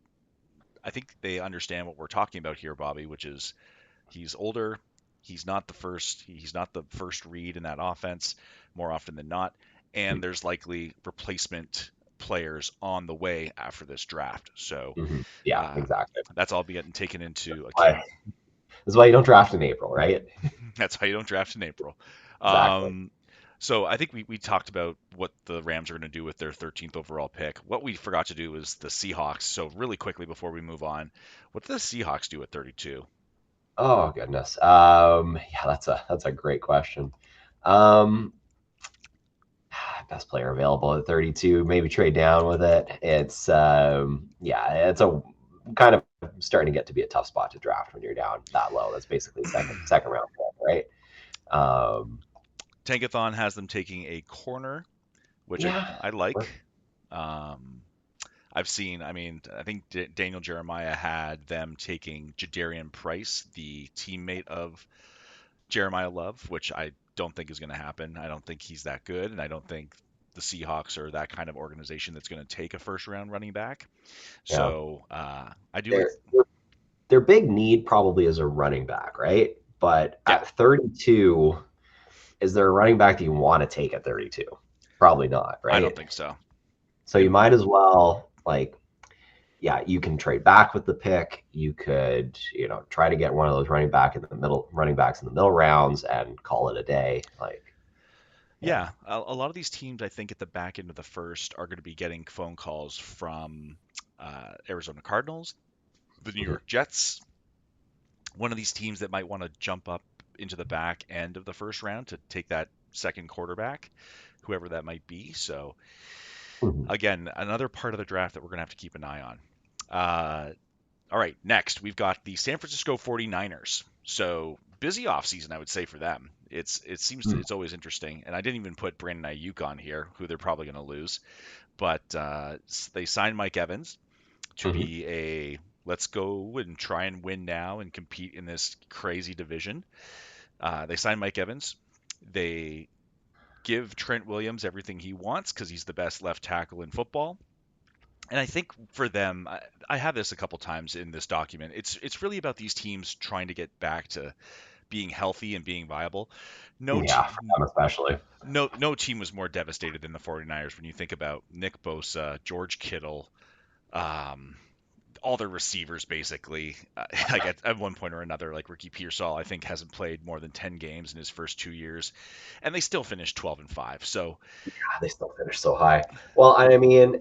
I think they understand what we're talking about here, Bobby, which is he's older. He's not the first read in that offense more often than not. And there's likely replacement players on the way after this draft. So Mhm. Yeah, uh, exactly. that's all getting taken into Why, account. this is why you don't draft in April, right? That's how you don't draft in April. Exactly. Um, so I think we talked about what the Rams are going to do with their 13th overall pick. What we forgot to do was the Seahawks. So really quickly before we move on, what do the Seahawks do at 32? Oh goodness. Yeah, that's a great question. Um, best player available at 32. Maybe trade down with it. Yeah, it's a kind of starting to get to be a tough spot to draft when you're down that low. That's basically second round pick, right? Tankathon has them taking a corner, which Yeah. I like. Um, I mean, I think Daniel Jeremiah had them taking Jadarian Price, the teammate of Jeremiah Love, which I don't think is going to happen. I don't think he's that good, and I don't think the Seahawks are that kind of organization that's going to take a first round running back. Yeah. So I do like, Their their big need probably is a running back, right? But yeah, at 32, is there a running back that you want to take at 32? Probably not, I don't right? think so. So you And might as well yeah, you can trade back with the pick. You could, try to get one of those running backs in the middle rounds and call it a day. Yeah. yeah, a lot of these teams, I think, at the back end of the first are going to be getting phone calls from Arizona Cardinals, the New Mhm. York Jets, one of these teams that might want to jump up into the back end of the first round to take that second quarterback, whoever that might be. So, Mhm. again, another part of the draft that we're going to have to keep an eye on. All right, next we've got the San Francisco 49ers. So, busy offseason, I would say, for them. Mhm. It's always interesting. And I didn't even put Brandon Ayuk on here, who they're probably going to lose. But they signed Mike Evans to Mhm. be a let's go and try and win now and compete in this crazy division. They signed Mike Evans. They give Trent Williams everything he wants because he's the best left tackle in football. And I think for them, I have this a couple times in this document. It's really about these teams trying to get back to being healthy and being viable. No Yeah, for team, them especially. no team was more devastated than the 49ers when you think about Nick Bosa, George Kittle, all their receivers basically, like at one point or another, like Ricky Pearsall, I think hasn't played more than 10 games in his first 2 years, and they still finished 12-5. So They still finish so high. Well, I mean,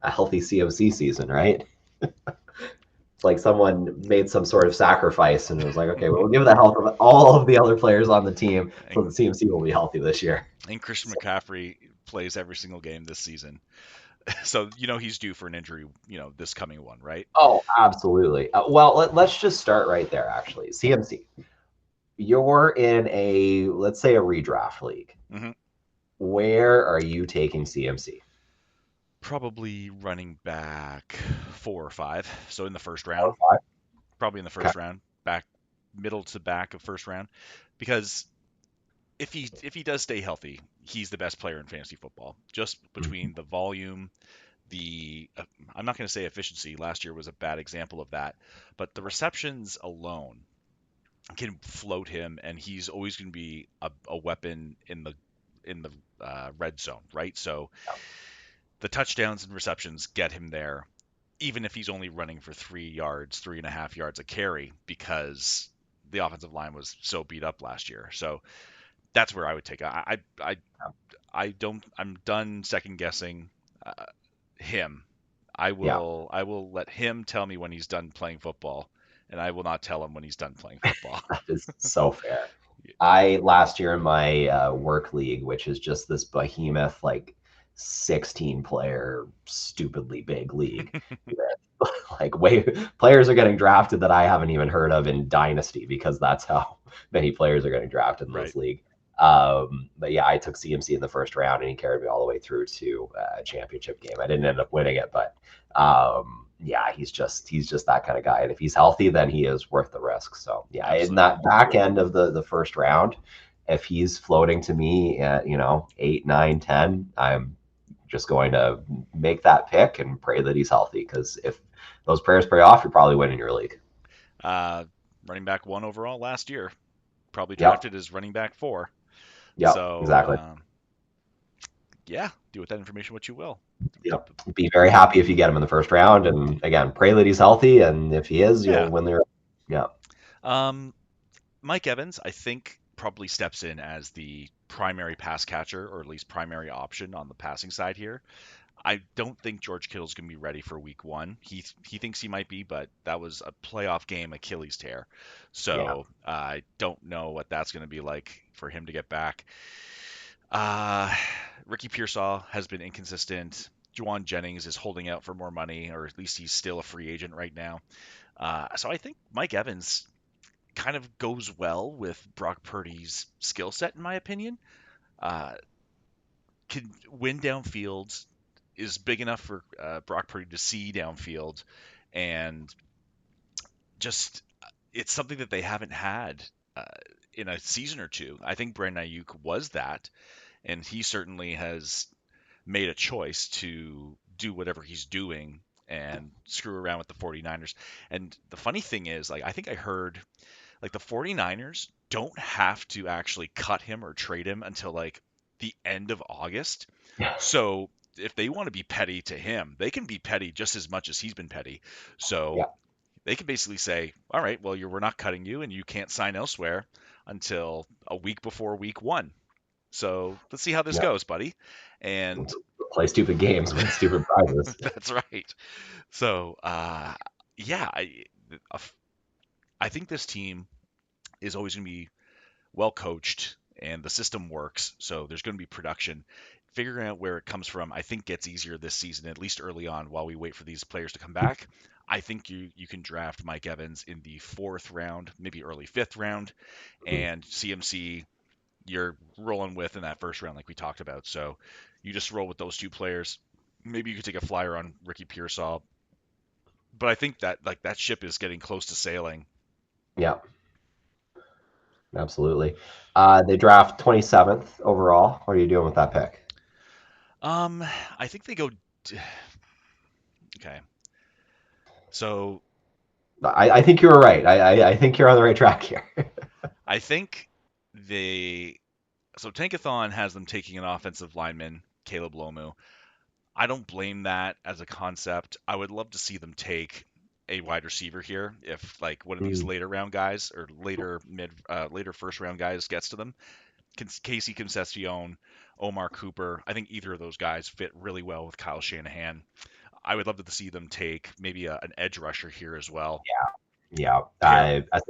a healthy CMC season, right? It's like someone made some sort of sacrifice and it was like, okay, we'll give the health of all of the other players on the team so and, the CMC will be healthy this year. and Christian McCaffrey plays every single game this season, so he's due for an injury, this coming one, right? Oh, absolutely. Well, let's just start right there, actually. CMC, you're in a, let's say, a redraft league. hmm Where are you taking CMC? Probably running back 4 or 5, so in the first Four round, or five? probably in the Okay. first round, back middle to back of first round, because if he does stay healthy, he's the best player in fantasy football. Just Mhm. between the volume, the I'm not going to say efficiency. Last year was a bad example of that, but the receptions alone can float him, and he's always going to be a weapon in the red zone, right? So the touchdowns and receptions get him there, even if he's only running for 3 yards, 3.5 yards a carry, because the offensive line was so beat up last year. So that's where I would take. I don't. I'm done second guessing uh, him. Yeah, I will let him tell me when he's done playing football, and I will not tell him when he's done playing football. that is so fair. I last year in my work league, which is just this behemoth, like 16 player, stupidly big league. Like way players are getting drafted that I haven't even heard of in Dynasty because that's how many players are getting drafted in Right. this league. But yeah, I took CMC in the first round and he carried me all the way through to a championship game. I didn't end up winning it, but yeah, he's just that kind of guy. And if he's healthy, then he is worth the risk. So yeah, in Absolutely. that back end of the first round, if he's floating to me at 8, 9, 10, I'm just going to make that pick and pray that he's healthy. Because if those prayers pay off, you're probably winning your league. Uh, Running back 1 overall last year, probably Yep. drafted as running back 4. Yep. So Exactly. yeah, do with that information what you will. The- Yep. Be very happy if you get him in the first round. And again, pray that he's healthy. And if he is, yeah. you'll win the. Yeah. Um, Mike Evans, I think, probably steps in as the primary pass catcher, or at least primary option on the passing side here. I don't think George Kittle's going to be ready for week 1. He thinks he might be, but that was a playoff game Achilles tear. Yeah. So I don't know what that's going to be like for him to get back. Uh, Ricky Pearsall has been inconsistent. Juwan Jennings is holding out for more money, or at least he's still a free agent right now. So I think Mike Evans kind of goes well with Brock Purdy's skill set, in my opinion. Uh, can win downfield, is big enough for Brock Purdy to see downfield, and just it's something that they haven't had uh, in a season or two. I think Brandon Ayuk was that, and he certainly has made a choice to do whatever he's doing and screw around with the 49ers. And the funny thing is, like I think I heard like the 49ers don't have to actually cut him or trade him until like the end of August. Yeah. So if they want to be petty to him, they can be petty just as much as he's been petty. So Yeah. they can basically say, "All right, well, we're not cutting you, and you can't sign elsewhere until a week before week 1. So let's see how this Yeah. goes, buddy." And Play stupid games, win stupid prizes. that's right. So yeah, I think this team is always going to be well coached and the system works. So there's going to be production. Figuring out where it comes from, I think, gets easier this season, at least early on, while we wait for these players to come back. I think you can draft Mike Evans in the 4th round, maybe early 5th round, and CMC you're rolling with in that first round, like we talked about. So you just roll with those 2 players. Maybe you could take a flyer on Ricky Pearsall, but I think that like that ship is getting close to sailing. Yeah. Absolutely. They draft 27th overall. What are you doing with that pick? Um, I think they go. Okay, so I think you were right. I think you're on the right track here. I think they. So Tankathon has them taking an offensive lineman, Caleb Lomu. I don't blame that as a concept. I would love to see them take a wide receiver here if like one of these Mm, later round guys or later first round guys gets to them. Casey Concepcion, Omar Cooper. I think either of those guys fit really well with Kyle Shanahan. I would love to see them take maybe an edge rusher here as well. yeah, Pair a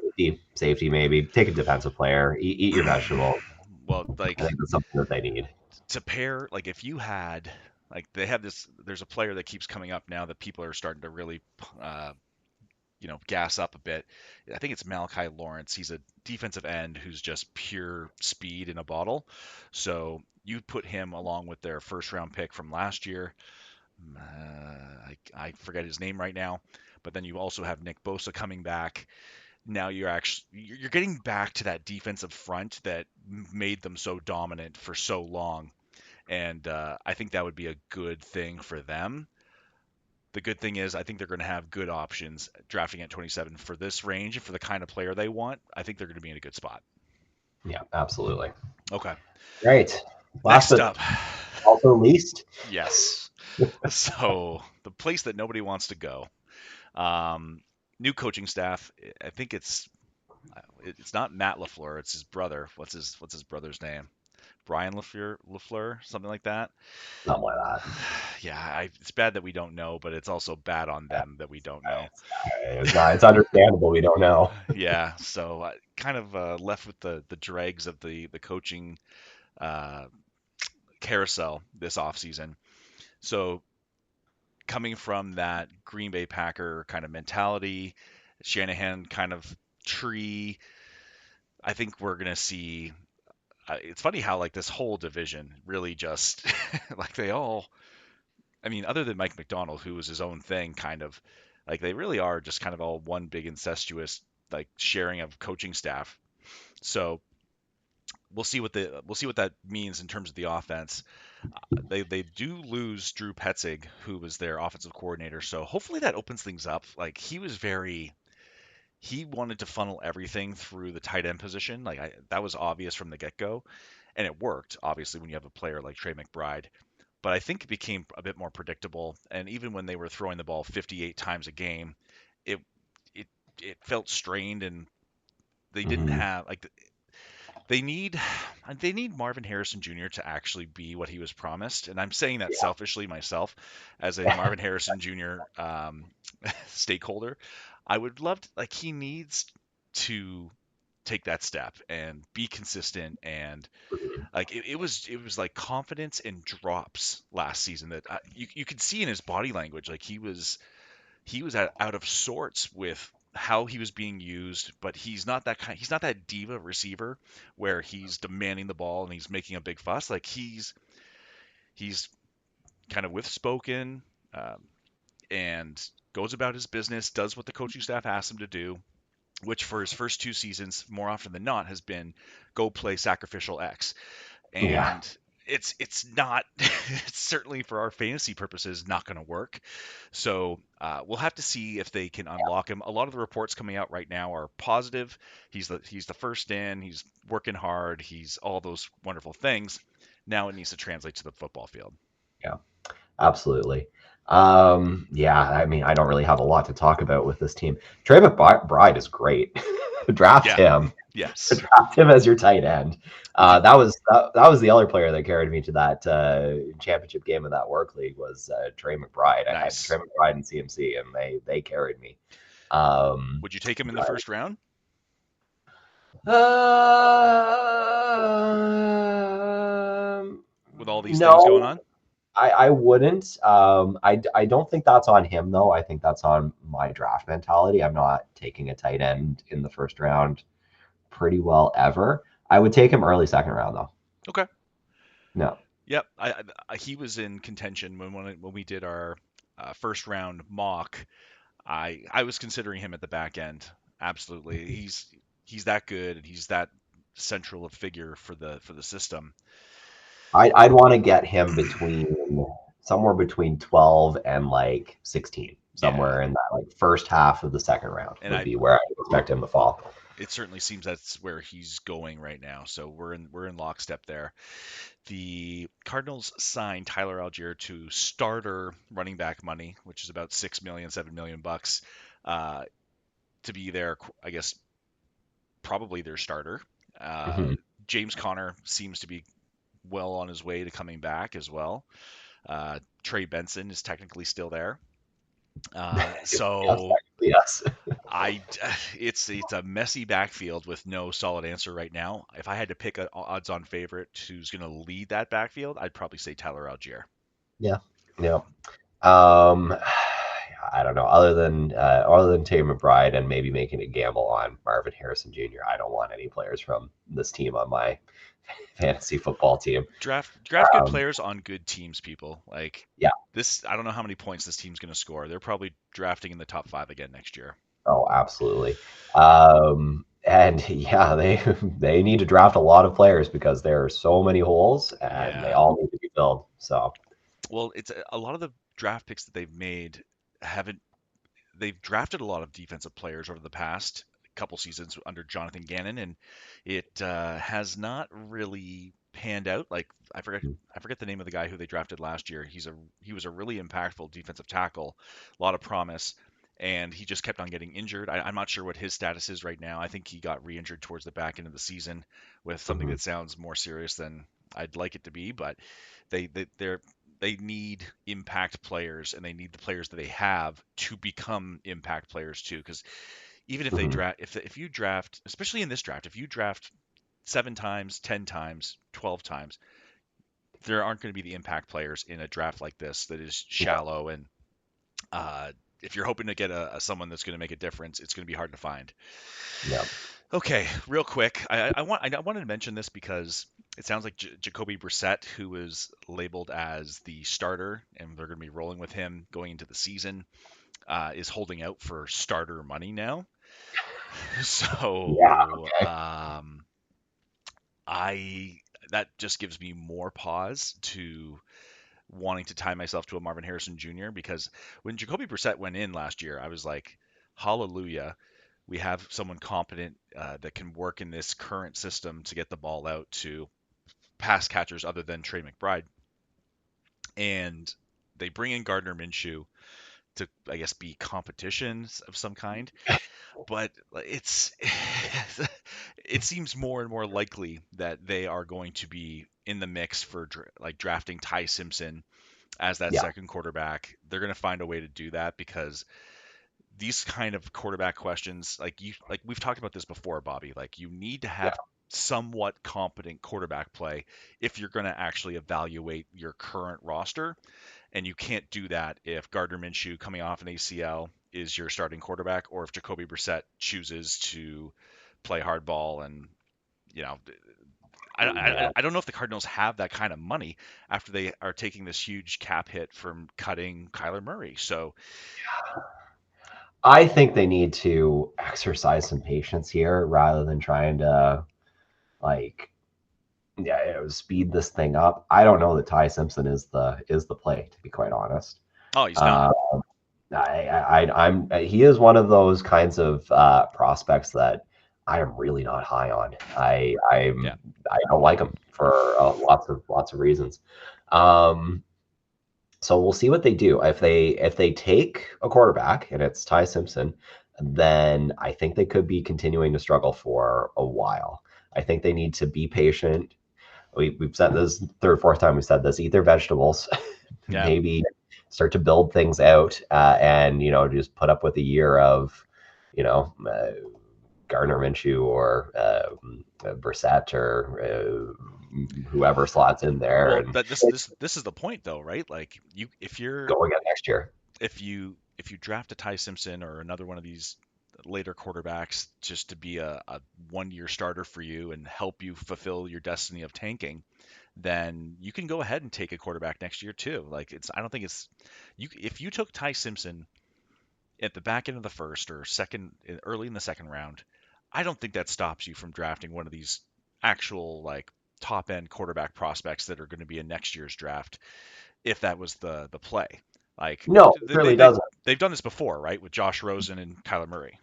safety maybe. Take a defensive player. Eat your vegetables. well, I like think that's something that they need. to pair like if you had like they have this there's a player that keeps coming up now that people are starting to really uh, gas up a bit. I think it's Malachi Lawrence. He's a defensive end who's just pure speed in a bottle. So you put him along with their first round pick from last year. I forget his name right now, but then you also have Nick Bosa coming back. Now you're getting back to that defensive front that made them so dominant for so long, and I think that would be a good thing for them. The good thing is, I think they're going to have good options drafting at 27 for this range and for the kind of player they want. I think they're going to be in a good spot. Yeah, absolutely. Okay. Right. Last Next but up, also least. yes. So the place that nobody wants to go. Um, New coaching staff. I think it's not Matt LaFleur. It's his brother. What's his brother's name? Brian LaFleur, something like that. Something like that. Yeah, it's bad that we don't know, but it's also bad on them that we don't know. It's understandable we don't know. Yeah, so kind of left with the dregs of the coaching uh, carousel this offseason. So coming from that Green Bay Packer kind of mentality, Shanahan kind of tree, I think we're gonna see. It's funny how like this whole division really just like they all. I mean, other than Mike McDonald, who was his own thing, kind of like they really are just kind of all one big incestuous like sharing of coaching staff. So we'll see what that means in terms of the offense. They do lose Drew Petzig, who was their offensive coordinator. So hopefully that opens things up. Like he wanted to funnel everything through the tight end position. That was obvious from the get go, and it worked. Obviously, when you have a player like Trey McBride. But I think it became a bit more predictable. And even when they were throwing the ball 58 times a game, it it it felt strained, and they didn't Mm-hmm. have like they need they need Marvin Harrison Jr. to actually be what he was promised, and I'm saying that selfishly myself, as a Yeah. Marvin Harrison Jr. Stakeholder. I would love to, like he needs to take that step and be consistent and like it was like confidence in drops last season that you could see in his body language like he was out of sorts with how he was being used, but he's not that diva receiver where he's demanding the ball and he's making a big fuss. Like he's kind of with spoken um, and goes about his business, does what the coaching staff asks him to do, which for his first two seasons, more often than not, has been go play sacrificial X. Yeah. And it's not it's certainly for our fantasy purposes not going to work. So we'll have to see if they can unlock him. A lot of the reports coming out right now are positive. He's the first in. He's working hard. He's all those wonderful things. Now it needs to translate to the football field. Yeah. Absolutely. Yeah, I mean, I don't really have a lot to talk about with this team. Trey McBride is great. Draft Yeah. him. Yes. Draft him as your tight end. Would you? That was the other player that carried me to that championship game in that work league was Trey McBride. I had Trey Nice. McBride and CMC, and they carried me. Um, Would you take him in the first round with all these things going no, on? I wouldn't. I don't think that's on him though. I think that's on my draft mentality. I'm not taking a tight end in the first round pretty well ever. I would take him early second round though. Okay. No. Yep. He was in contention when we did our first round mock. I was considering him at the back end. Absolutely, he's that good and he's that central a figure for the system. I'd want to get him between somewhere between 12 and like 16. Yeah, Somewhere in that like first half of the second round and would I be where I expect him to fall. it certainly seems that's where he's going right now. So we're in lockstep there. The Cardinals signed Tyler Algier to starter running back money, which is about 6 million, 7 million bucks, uh, to be their, I guess, probably their starter. Uh, Mhm. James Conner seems to be well on his way to coming back as well. Trey Benson is technically still there. Yes, So technically, yes. I, it's a messy backfield with no solid answer right now. If I had to pick an odds-on favorite who's going to lead that backfield, I'd probably say Tyler Algier. Yeah. Yeah. Um, I don't know. Other than Taylor McBride and maybe making a gamble on Marvin Harrison Jr., I don't want any players from this team on my fantasy football team. Draft good Um, players on good teams, people. Like yeah. this, I don't know how many points this team's going to score. They're probably drafting in the top five again next year. Oh, absolutely. And yeah, they need to draft a lot of players because there are so many holes and they Yeah. all need to be filled. So, Well, it's a lot of the draft picks that they've made haven't they've drafted a lot of defensive players over the past couple seasons under Jonathan Gannon, and it has not really panned out. Like I forget the name of the guy who they drafted last year. He was a really impactful defensive tackle, a lot of promise, and he just kept on getting injured. I'm not sure what his status is right now. I think he got re-injured towards the back end of the season with something mhm, that sounds more serious than I'd like it to be, but they're they need impact players and they need the players that they have to become impact players too, because even if they mhm, draft if you draft, especially in this draft, if you draft 7 times, 10 times, 12 times, there aren't going to be the impact players in a draft like this that is yeah, shallow, and uh, if you're hoping to get a someone that's going to make a difference, it's going to be hard to find. yeah, Okay, real quick, I wanted to mention this because it sounds like Jacoby Brissett, who was labeled as the starter, and they're going to be rolling with him going into the season, is holding out for starter money now. yeah. So I that just gives me more pause to wanting to tie myself to a Marvin Harrison Jr. because when Jacoby Brissett went in last year, I was like, hallelujah. We have someone competent that can work in this current system to get the ball out to pass catchers other than Trey McBride. And they bring in Gardner Minshew to, I guess, be competitions of some kind. But it's it seems more and more likely that they are going to be in the mix for like drafting Ty Simpson as that Yeah, second quarterback. They're going to find a way to do that because these kind of quarterback questions, like we've talked about this before, Bobby, like you need to yeah, have somewhat competent quarterback play if you're going to actually evaluate your current roster, and you can't do that if Gardner Minshew coming off an ACL is your starting quarterback, or if Jacoby Brissett chooses to play hardball. And you know, yeah. I don't know if the Cardinals have that kind of money after they are taking this huge cap hit from cutting Kyler Murray. So I think they need to exercise some patience here rather than trying to like speed this thing up. I don't know that Ty Simpson is the play, to be quite honest. oh, he's not. Uh, I'm he is one of those kinds of prospects that I am really not high on. Yeah. I don't like him for lots of reasons. Um, so we'll see what they do. If they take a quarterback and it's Ty Simpson, then I think they could be continuing to struggle for a while. I think they need to be patient. We've said this third, fourth time we've said this. Eat their vegetables, Yeah. maybe start to build things out, and just put up with a year of, you know, Gardner Minshew or Brissett or whoever slots in there, Well, and that this is the point though, right? Like you go again next year. if you draft a Ty Simpson or another one of these later quarterbacks just to be a 1 year starter for you and help you fulfill your destiny of tanking, then you can go ahead and take a quarterback next year too. Like it's I don't think it's you if you took Ty Simpson at the back end of the first or second early in the second round, I don't think that stops you from drafting one of these actual like top end quarterback prospects that are going to be in next year's draft if that was the play. Like No, it really doesn't. they've done this before, right? With Josh Rosen and Kyler Murray.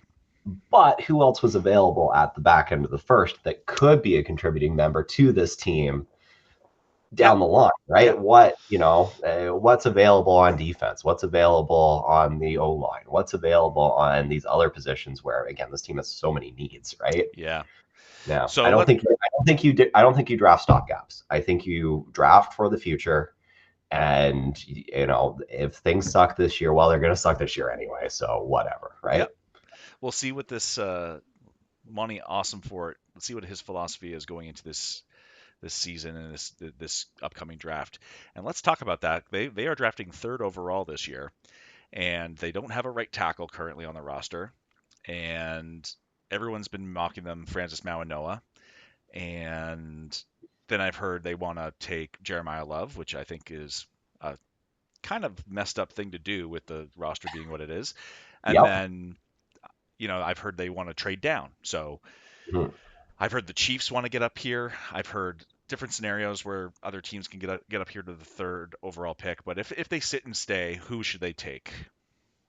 But who else was available at the back end of the first that could be a contributing member to this team Yep. down the line, right? Yep. What's available on defense? What's available on the O line? What's available on these other positions where, again, this team has so many needs, right? Yeah. No, So let I don't think you draft stopgaps. I think you draft for the future. And if things suck this year, well, they're going to suck this year anyway. So whatever, right? Yep. We'll see what this Monty Awesome for it. Let's see what his philosophy is going into this season and this upcoming draft. And let's talk about that. They are drafting third overall this year, and they don't have a right tackle currently on the roster. And everyone's been mocking them, Francis Mawanoa. And then I've heard they want to take Jeremiah Love, which I think is a kind of messed up thing to do with the roster being what it is. And Yep. then, I've heard they want to trade down. So Mhm. I've heard the Chiefs want to get up here. I've heard different scenarios where other teams can get up here to the third overall pick. But if they sit and stay, who should they take?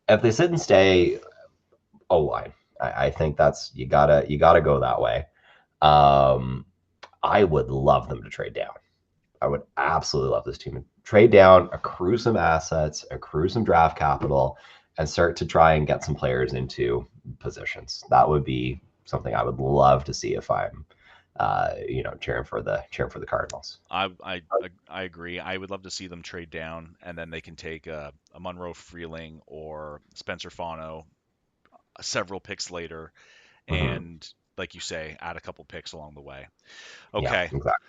If they sit and stay, O line. I think that's you gotta go that way. Um, I would love them to trade down. I would absolutely love this team to trade down, accrue some assets, accrue some draft capital, and start to try and get some players into positions. That would be something I would love to see if I'm, cheering for the Cardinals. I agree. I would love to see them trade down, and then they can take a Monroe Freeling or Spencer Fano several picks later, Mm-hmm. and like you say, add a couple picks along the way. Yeah, Okay, exactly.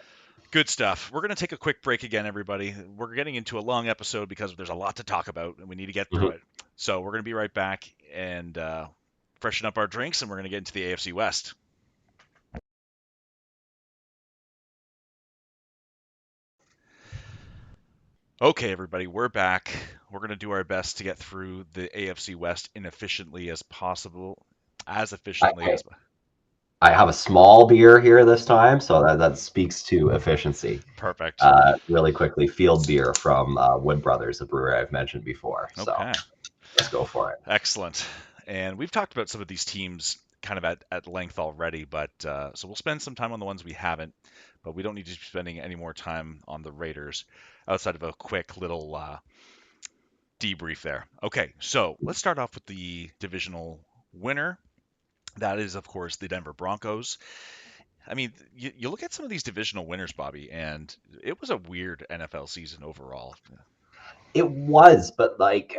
good stuff. We're going to take a quick break again, everybody. We're getting into a long episode because there's a lot to talk about, and we need to get through Mm-hmm. it. So we're going to be right back and freshen up our drinks, and we're going to get into the AFC West. Okay, everybody, we're back. We're going to do our best to get through the AFC West inefficiently as possible, as I, efficiently I as I have a small beer here this time, so that speaks to efficiency. perfect. Really quickly, field beer from Wood Brothers, a brewery I've mentioned before. So Okay, let's go for it. excellent. And we've talked about some of these teams kind of at length already, but so we'll spend some time on the ones we haven't, but we don't need to be spending any more time on the Raiders outside of a quick little debrief there. Okay, so let's start off with the divisional winner. That is, of course, the Denver Broncos. I mean, you look at some of these divisional winners, Bobby, and it was a weird NFL season overall. It was, but like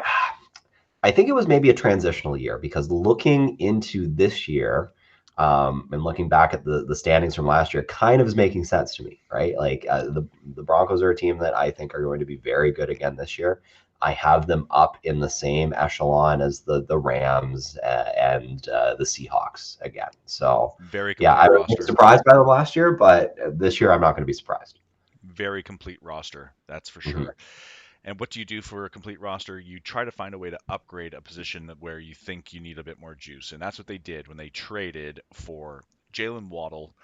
I think it was maybe a transitional year because looking into this year, and looking back at the standings from last year, kind of is making sense to me, right? Like the Broncos are a team that I think are going to be very good again this year. I have them up in the same echelon as the Rams and the Seahawks again. So Very yeah, complete I was roster. surprised by them last year, but this year I'm not going to be surprised. Very complete roster, that's for Mhm. sure. And what do you do for a complete roster? You try to find a way to upgrade a position where you think you need a bit more juice. And that's what they did when they traded for Jalen Waddle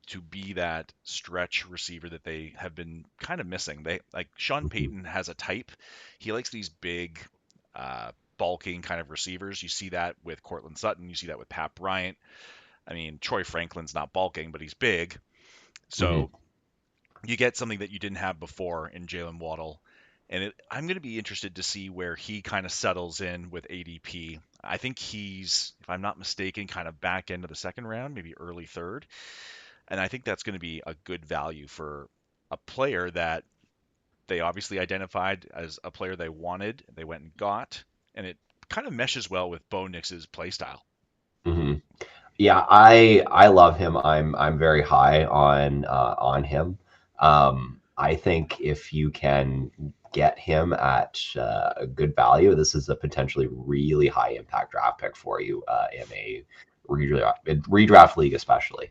to be that stretch receiver that they have been kind of missing. They like Sean Mhm. Payton has a type. He likes these big, bulking kind of receivers. You see that with Cortland Sutton. You see that with Pat Bryant. I mean, Troy Franklin's not bulking, but he's big. Mhm. So you get something that you didn't have before in Jalen Waddle. And I'm going to be interested to see where he kind of settles in with ADP. I think he's, if I'm not mistaken, kind of back end of the second round, maybe early third. And I think that's going to be a good value for a player that they obviously identified as a player they wanted, they went and got, and it kind of meshes well with Bo Nix's play style. Mhm. Yeah, I love him. I'm very high on him. I think if you can get him at a good value, this is a potentially really high impact draft pick for you in a redraft league, especially.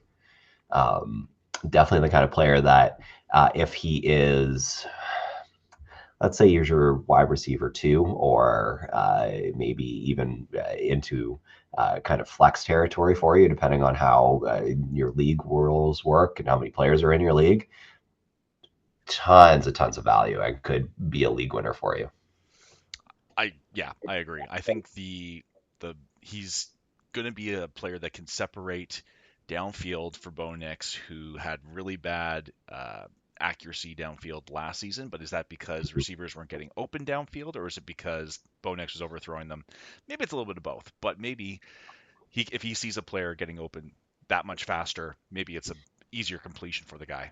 Um, Definitely the kind of player that if he is, let's say, here's your wide receiver two, or maybe even into kind of flex territory for you, depending on how your league rules work and how many players are in your league. Tons of value and could be a league winner for you. I Yeah, I agree. I think the he's going to be a player that can separate downfield for Bo Nix, who had really bad accuracy downfield last season? But is that because receivers weren't getting open downfield, or is it because Bo Nix was overthrowing them? Maybe it's a little bit of both, but maybe if he sees a player getting open that much faster, maybe it's a easier completion for the guy.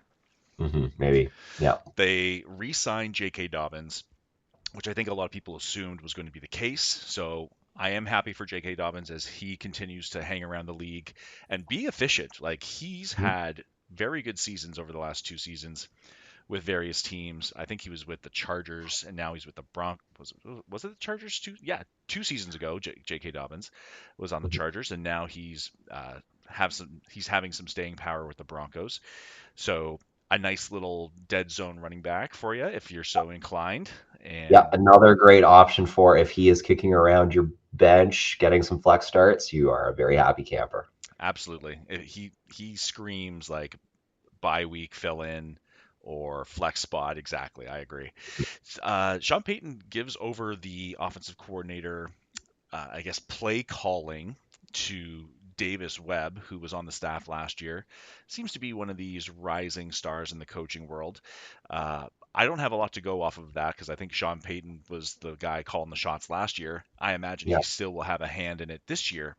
Maybe. Yeah. They re-signed J.K. Dobbins, which I think a lot of people assumed was going to be the case. So I am happy for J.K. Dobbins as he continues to hang around the league and be efficient. Like he's Mhm. had very good seasons over the last 2 seasons with various teams. I think he was with the Chargers and now he's with the Broncos. Was it the Chargers too? Yeah, 2 seasons ago, J.K. Dobbins was on the Mhm. Chargers, and now he's having some staying power with the Broncos. So a nice little dead zone running back for you if you're so inclined. Yeah, And another great option for if he is kicking around your bench, getting some flex starts, you are a very happy camper. absolutely, he screams like bye week fill in or flex spot. Exactly, I agree. Sean Payton gives over the offensive coordinator, I guess, play calling to Davis Webb, who was on the staff last year. Seems to be one of these rising stars in the coaching world. Uh, I don't have a lot to go off of that because I think Sean Payton was the guy calling the shots last year. I imagine Yeah, he still will have a hand in it this year,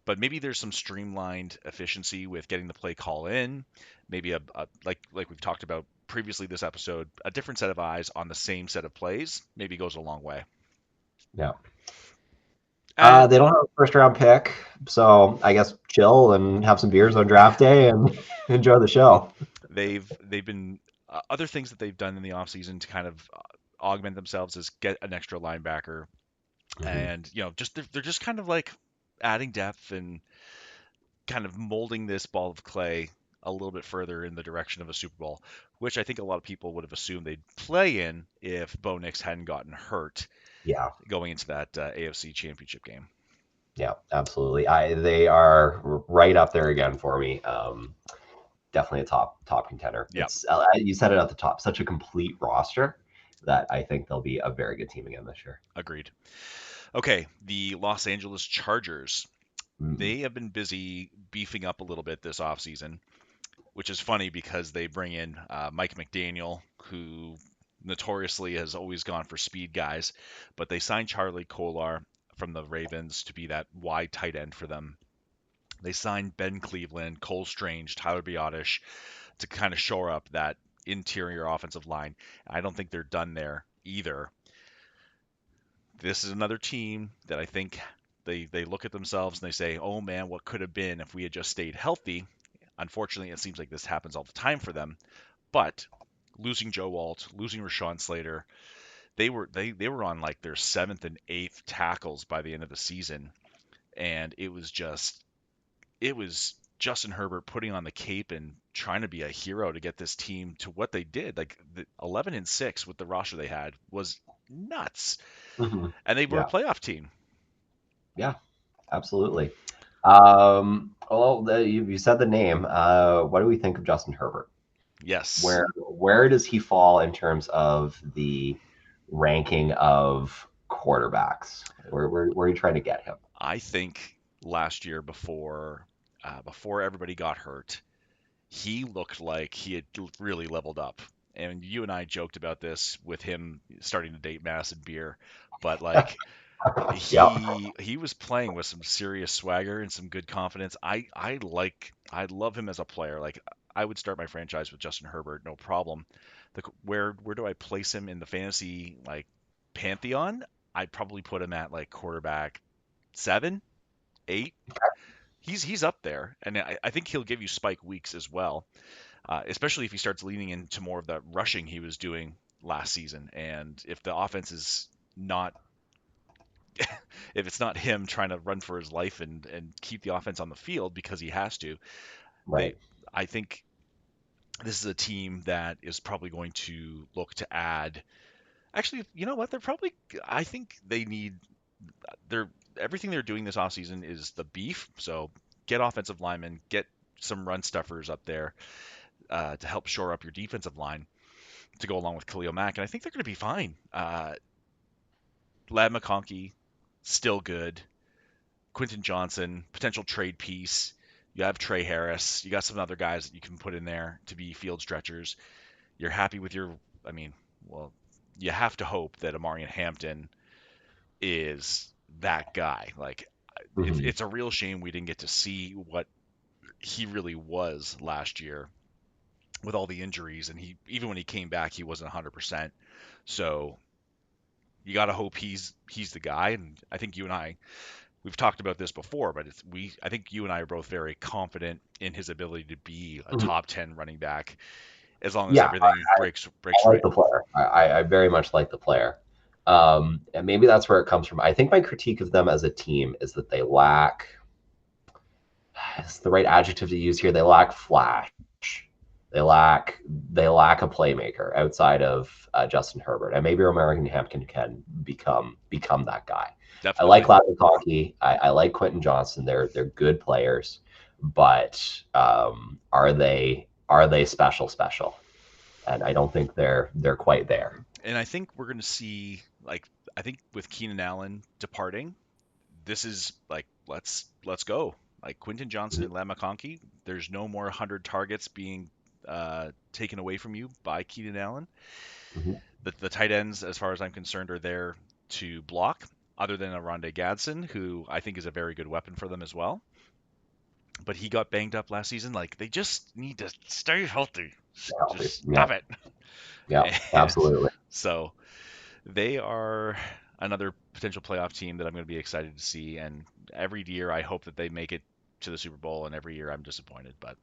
but maybe there's some streamlined efficiency with getting the play call in. Maybe like we've talked about previously this episode, a different set of eyes on the same set of plays maybe goes a long way. yeah. And They don't have a first round pick, so I guess chill and have some beers on draft day and enjoy the show. they've been other things that they've done in the offseason to kind of augment themselves is get an extra linebacker, Hmm. and just they're just kind of like adding depth and kind of molding this ball of clay a little bit further in the direction of a Super Bowl, which I think a lot of people would have assumed they'd play in if Bo Nix hadn't gotten hurt Yeah, going into that AFC Championship game. yeah, absolutely. They are right up there again for me. Definitely a top contender. Yeah, It's you said it at the top. Such a complete roster that I think they'll be a very good team again this year. agreed. Okay, the Los Angeles Chargers. Mm. They have been busy beefing up a little bit this offseason, which is funny because they bring in Mike McDaniel, who notoriously has always gone for speed guys, but they signed Charlie Kolar from the Ravens to be that wide tight end for them. They signed Ben Cleveland, Cole Strange, Tyler Biotish to kind of shore up that interior offensive line. I don't think they're done there either. This is another team that I think they look at themselves and they say, "Oh man, what could have been if we had just stayed healthy." Unfortunately, it seems like this happens all the time for them. But losing Joe Alt, losing Rashawn Slater, they were on like their seventh and eighth tackles by the end of the season, and it was Justin Herbert putting on the cape and trying to be a hero to get this team to what they did. Like the 11-6 with the roster they had was nuts, Hmm. and they were a Yeah, playoff team. yeah, absolutely. Well, you said the name. What do we think of Justin Herbert? Yes, Where does he fall in terms of the ranking of quarterbacks? Where are you trying to get him? I think last year before everybody got hurt, he looked like he had really leveled up. And you and I joked about this with him starting to date Madison Beer, but like Yeah, he was playing with some serious swagger and some good confidence. I love him as a player. Like I would start my franchise with Justin Herbert, no problem. Where do I place him in the fantasy like pantheon? I'd probably put him at like quarterback 7, 8. He's up there, and I think he'll give you spike weeks as well, especially if he starts leaning into more of that rushing he was doing last season. And if the offense is not, if it's not him trying to run for his life and keep the offense on the field because he has to, they, right. I think this is a team that is probably going to look to add. Actually, you know what? I think they need. They're everything they're doing this offseason is the beef. So get offensive linemen, get some run stuffers up there to help shore up your defensive line to go along with Khalil Mack, and I think they're going to be fine. Lad McConkey, still good. Quentin Johnson, potential trade piece. You have Trey Harris. You got some other guys that you can put in there to be field stretchers. You're happy with your, I mean, well, you have to hope that Amarian Hampton is that guy. Like, Mhm. it's a real shame we didn't get to see what he really was last year with all the injuries, and he even when he came back, he wasn't 100%. So you got to hope he's the guy. And I think you and I we've talked about this before, but I think you and I are both very confident in his ability to be a Mhm. top 10 running back as long as Yeah, everything breaks I like right. the player. I very much like the player. And maybe that's where it comes from. I think my critique of them as a team is that they lack, is the right adjective to use here, they lack flash. They lack they lack a playmaker outside of Justin Herbert, and maybe American Hampton can become that guy. I like Definitely. Latin Conkey. I like Quentin Johnson. They're good players, but are they special? And I don't think they're quite there. And I think we're going to see like I think with Keenan Allen departing, this is like let's go. Like Quinton Johnson Mhm, and Lamb McConkey, there's no more 100 targets being taken away from you by Keenan Allen. mhm. The tight ends, as far as I'm concerned, are there to block, other than Aronde Gadsden, who I think is a very good weapon for them as well. But he got banged up last season. Like they just need to stay healthy. Healthy. Just Yeah, stop it. yeah, And absolutely. so they are another potential playoff team that I'm going to be excited to see. And every year I hope that they make it to the Super Bowl, and every year I'm disappointed. But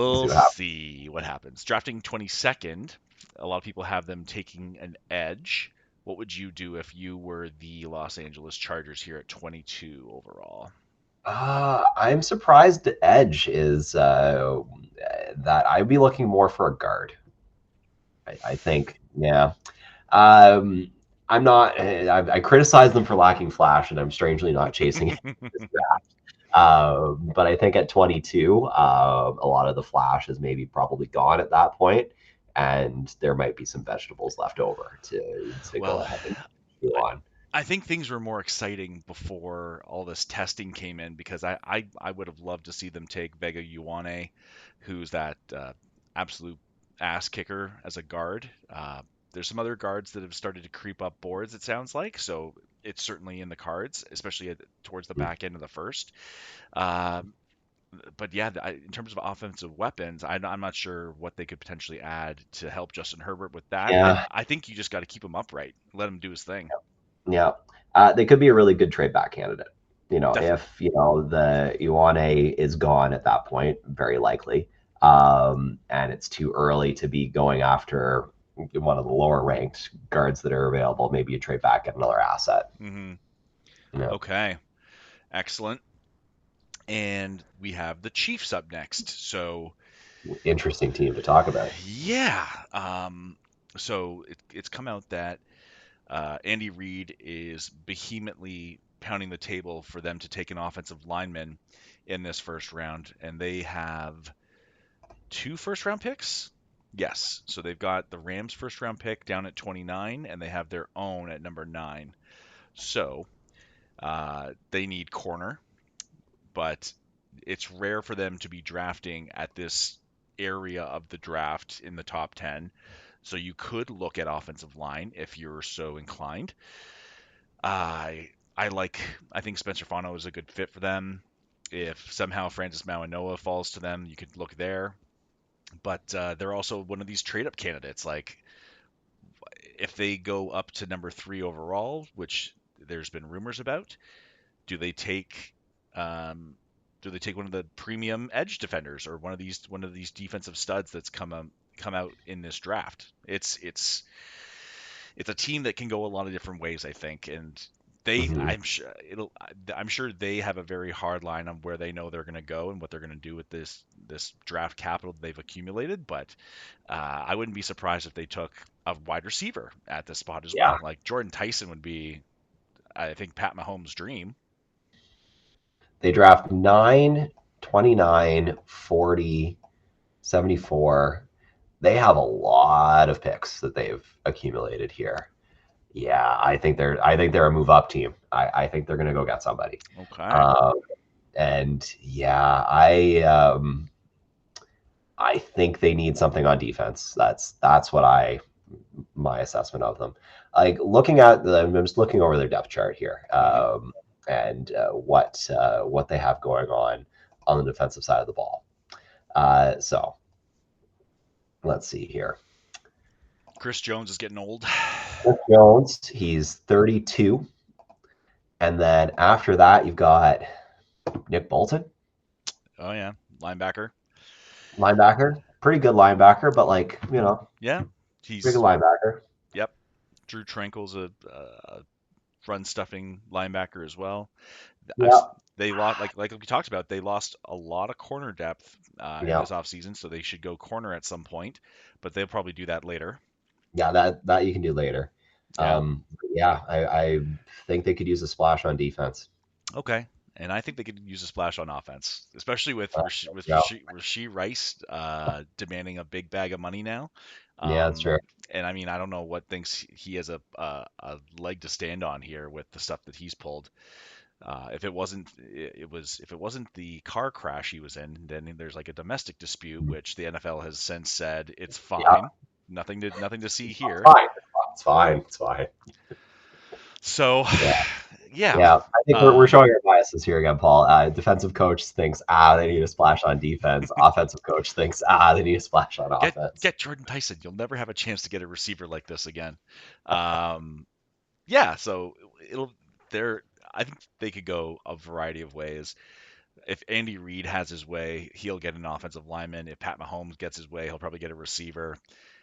We'll see we'll what happens. see what happens. Drafting 22nd, a lot of people have them taking an edge. What would you do if you were the Los Angeles Chargers here at 22 overall? I'm surprised the edge is that I'd be looking more for a guard. I think, yeah. Um, I'm not. I criticize them for lacking flash, and I'm strangely not chasing it. But I think at 22, a lot of the flash is maybe probably gone at that point, and there might be some vegetables left over to go Well, ahead and chew I, on. I think things were more exciting before all this testing came in because I would have loved to see them take Vega Ioane, who's that absolute ass kicker as a guard. There's some other guards that have started to creep up boards, it sounds like, so it's certainly in the cards, especially towards the back end of the first. Um, but yeah, in terms of offensive weapons, I'm not sure what they could potentially add to help Justin Herbert with that. And Yeah, I think you just got to keep him upright, let him do his thing. yeah. They could be a really good trade back candidate. Definitely. If the Iwane is gone at that point, very likely, and it's too early to be going after one of the lower ranked guards that are available. Maybe you trade back, get another asset. Hmm. Yeah, Okay. Excellent. And we have the Chiefs up next. So interesting team to talk about. yeah. So it's come out that Andy Reid is vehemently pounding the table for them to take an offensive lineman in this first round, and they have two first round picks. Yes. So they've got the Rams first round pick down at 29, and they have their own at number 9. So they need corner, but it's rare for them to be drafting at this area of the draft in the top 10. So you could look at offensive line if you're so inclined. I like I think Spencer Fano is a good fit for them. If somehow Francis Mauanoa falls to them, you could look there. But they're also one of these trade up candidates. Like if they go up to number 3 overall, which there's been rumors about, do they take um, do they take one of the premium edge defenders or one of these defensive studs that's come out in this draft? It's a team that can go a lot of different ways, I think, and Hmm. I'm sure they have a very hard line on where they know they're going to go and what they're going to do with this draft capital that they've accumulated. But I wouldn't be surprised if they took a wide receiver at this spot as Yeah, well. Like Jordan Tyson would be, I think, Pat Mahomes' dream. they draft 9, 29, 40, 74. They have a lot of picks that they've accumulated here. Yeah, I think they're a move up team. I think they're gonna go get somebody. Okay. Um, and yeah, I think they need something on defense. That's what I my assessment of them. Like looking at them, I'm just looking over their depth chart here, Hmm. and what they have going on the defensive side of the ball. So let's see here. Chris Jones is getting old. Chris Jones, he's 32, and then after that you've got Nick Bolton, Oh yeah, linebacker. linebacker, pretty good linebacker, but Yeah, pretty good he's linebacker. yep. Drew Tranquil's a run stuffing linebacker as well. I've Yeah, they lost like we talked about. They lost a lot of corner depth in yeah, this offseason, so they should go corner at some point. But they'll probably do that later. yeah. That you can do later. Yeah. Yeah, I think they could use a splash on defense. Okay. And I think they could use a splash on offense, especially with Uh, yeah, Rasheed Rice demanding a big bag of money now. yeah, that's true. And I mean, I don't know what thinks he has a leg to stand on here with the stuff that he's pulled. If it wasn't, it was if it wasn't the car crash he was in, then there's like a domestic dispute, which the NFL has since said it's Yeah, fine, nothing to see it's here. fine. It's fine. It's fine. So, Yeah, yeah, yeah. I think we're um, showing our biases here again, Paul. Defensive coach thinks they need a splash on defense. Offensive coach thinks they need a splash on get offense. get Jordan Tyson. You'll never have a chance to get a receiver like this again. Um, yeah, so it'll they're I think they could go a variety of ways. If Andy Reid has his way, he'll get an offensive lineman. If Pat Mahomes gets his way, he'll probably get a receiver.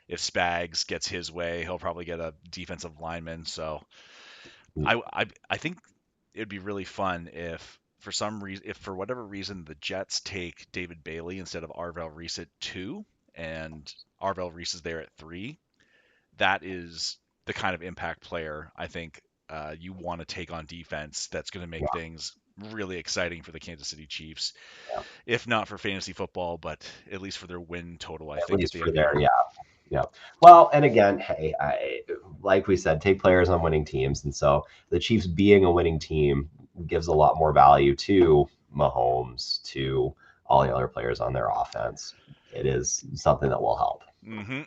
If Spags gets his way, he'll probably get a defensive lineman. So I think it'd be really fun if for some reason if for whatever reason the Jets take David Bailey instead of Arvell Reese at 2 and Arvell Reese is there at 3. That is the kind of impact player I think you want to take on defense that's going to make things really exciting for the Kansas City Chiefs, Yeah, if not for fantasy football, but at least for their win total, I at think, at least the end for of the year. there. Yeah, yeah. Well, and again, hey, like we said, take players on winning teams, and so the Chiefs being a winning team gives a lot more value to Mahomes, to all the other players on their offense. It is something that will help. Hmm.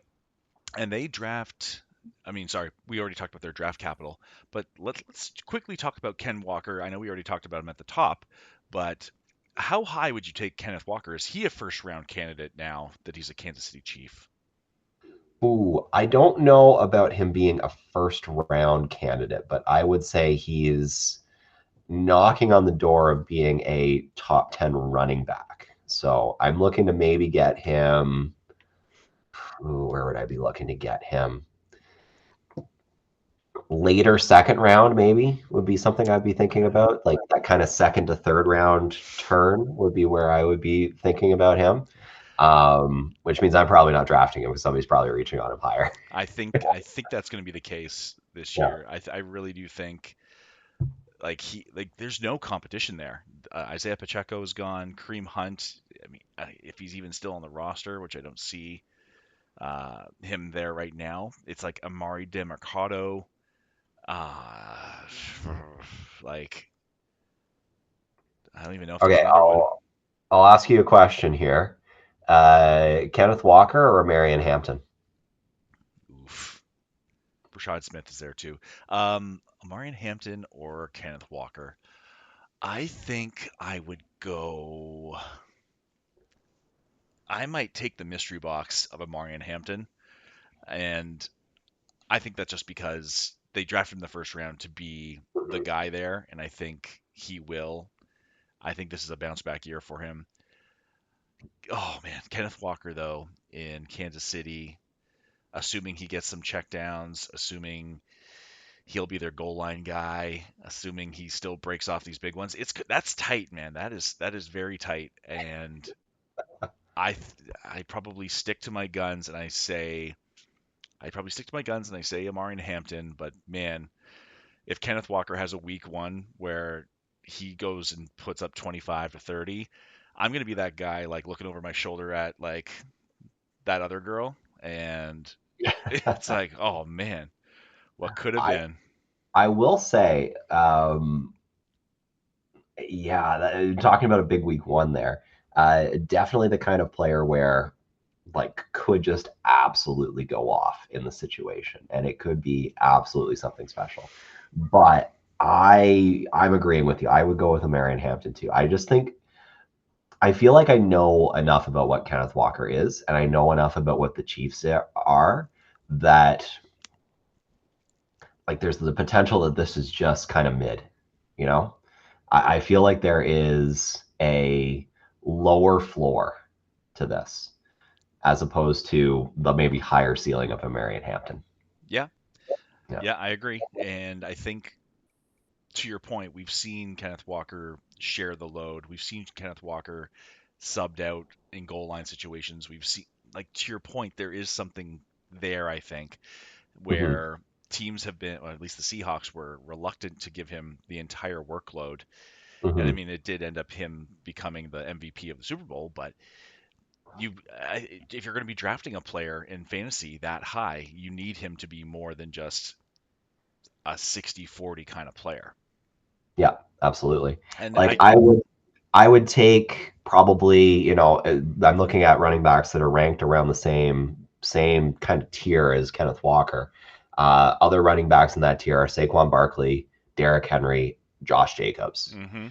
And they draft. I mean, sorry, we already talked about their draft capital, but let's quickly talk about Ken Walker. I know we already talked about him at the top, but how high would you take Kenneth Walker? Is he a first round candidate now that he's a Kansas City Chief? Ooh, I don't know about him being a first round candidate, but I would say he's knocking on the door of being a top 10 running back. So I'm looking to maybe get him. Ooh, where would I be looking to get him? Later second round, maybe would be something I'd be thinking Okay. about. Like that kind of second to third round turn would be where I would be thinking about him. Which means I'm probably not drafting him because somebody's probably reaching on him higher. I think that's going to be the case this Yeah. year. I really do think like there's no competition there. Isaiah Pacheco is gone. Kareem Hunt. I mean, if he's even still on the roster, which I don't see him there right now. It's like Amari DeMercado. Uh, like I don't even know if there's Okay, another one. I'll ask you a question here. Kenneth Walker or Marion Hampton? Oof. Rashad Smith is there too. Amarian Hampton or Kenneth Walker. I think I would go. I might take the mystery box of Amarian Hampton, and I think that's just because they drafted him in the first round to be the guy there, and I think he will. I think this is a bounce back year for him. Oh man, Kenneth Walker though in Kansas City, assuming he gets some checkdowns, assuming he'll be their goal line guy, assuming he still breaks off these big ones. That's tight, man. That is very tight, and I probably stick to my guns and I say Amari Hampton, but man, if Kenneth Walker has a week one where he goes and puts up 25 to 30, I'm gonna be that guy like looking over my shoulder at like that other girl, and it's like, oh man, What could have I been. I will say, yeah, talking about a big week one there, definitely the kind of player where like could just absolutely go off in the situation, and it could be absolutely something special. But I'm agreeing with you. I would go with a Marion Hampton too. I just think I feel like I know enough about what Kenneth Walker is, and I know enough about what the Chiefs are that like there's the potential that this is just kind of mid, you know? I feel like there is a lower floor to this as opposed to the maybe higher ceiling of a Marion Hampton. Yeah, Yeah. yeah, I agree. And I think to your point, we've seen Kenneth Walker share the load. We've seen Kenneth Walker subbed out in goal line situations. We've seen, like, to your point, there is something there, I think, Hmm. where teams have been, or at least the Seahawks were reluctant to give him the entire workload. And I Hmm. mean, it did end up him becoming the MVP of the Super Bowl, but if you're going to be drafting a player in fantasy that high, you need him to be more than just a 60-40 kind of player. Yeah, absolutely. And Like I would take probably, I'm looking at running backs that are ranked around the same kind of tier as Kenneth Walker. Other running backs in that tier are Saquon Barkley, Derrick Henry, Josh Jacobs. hmm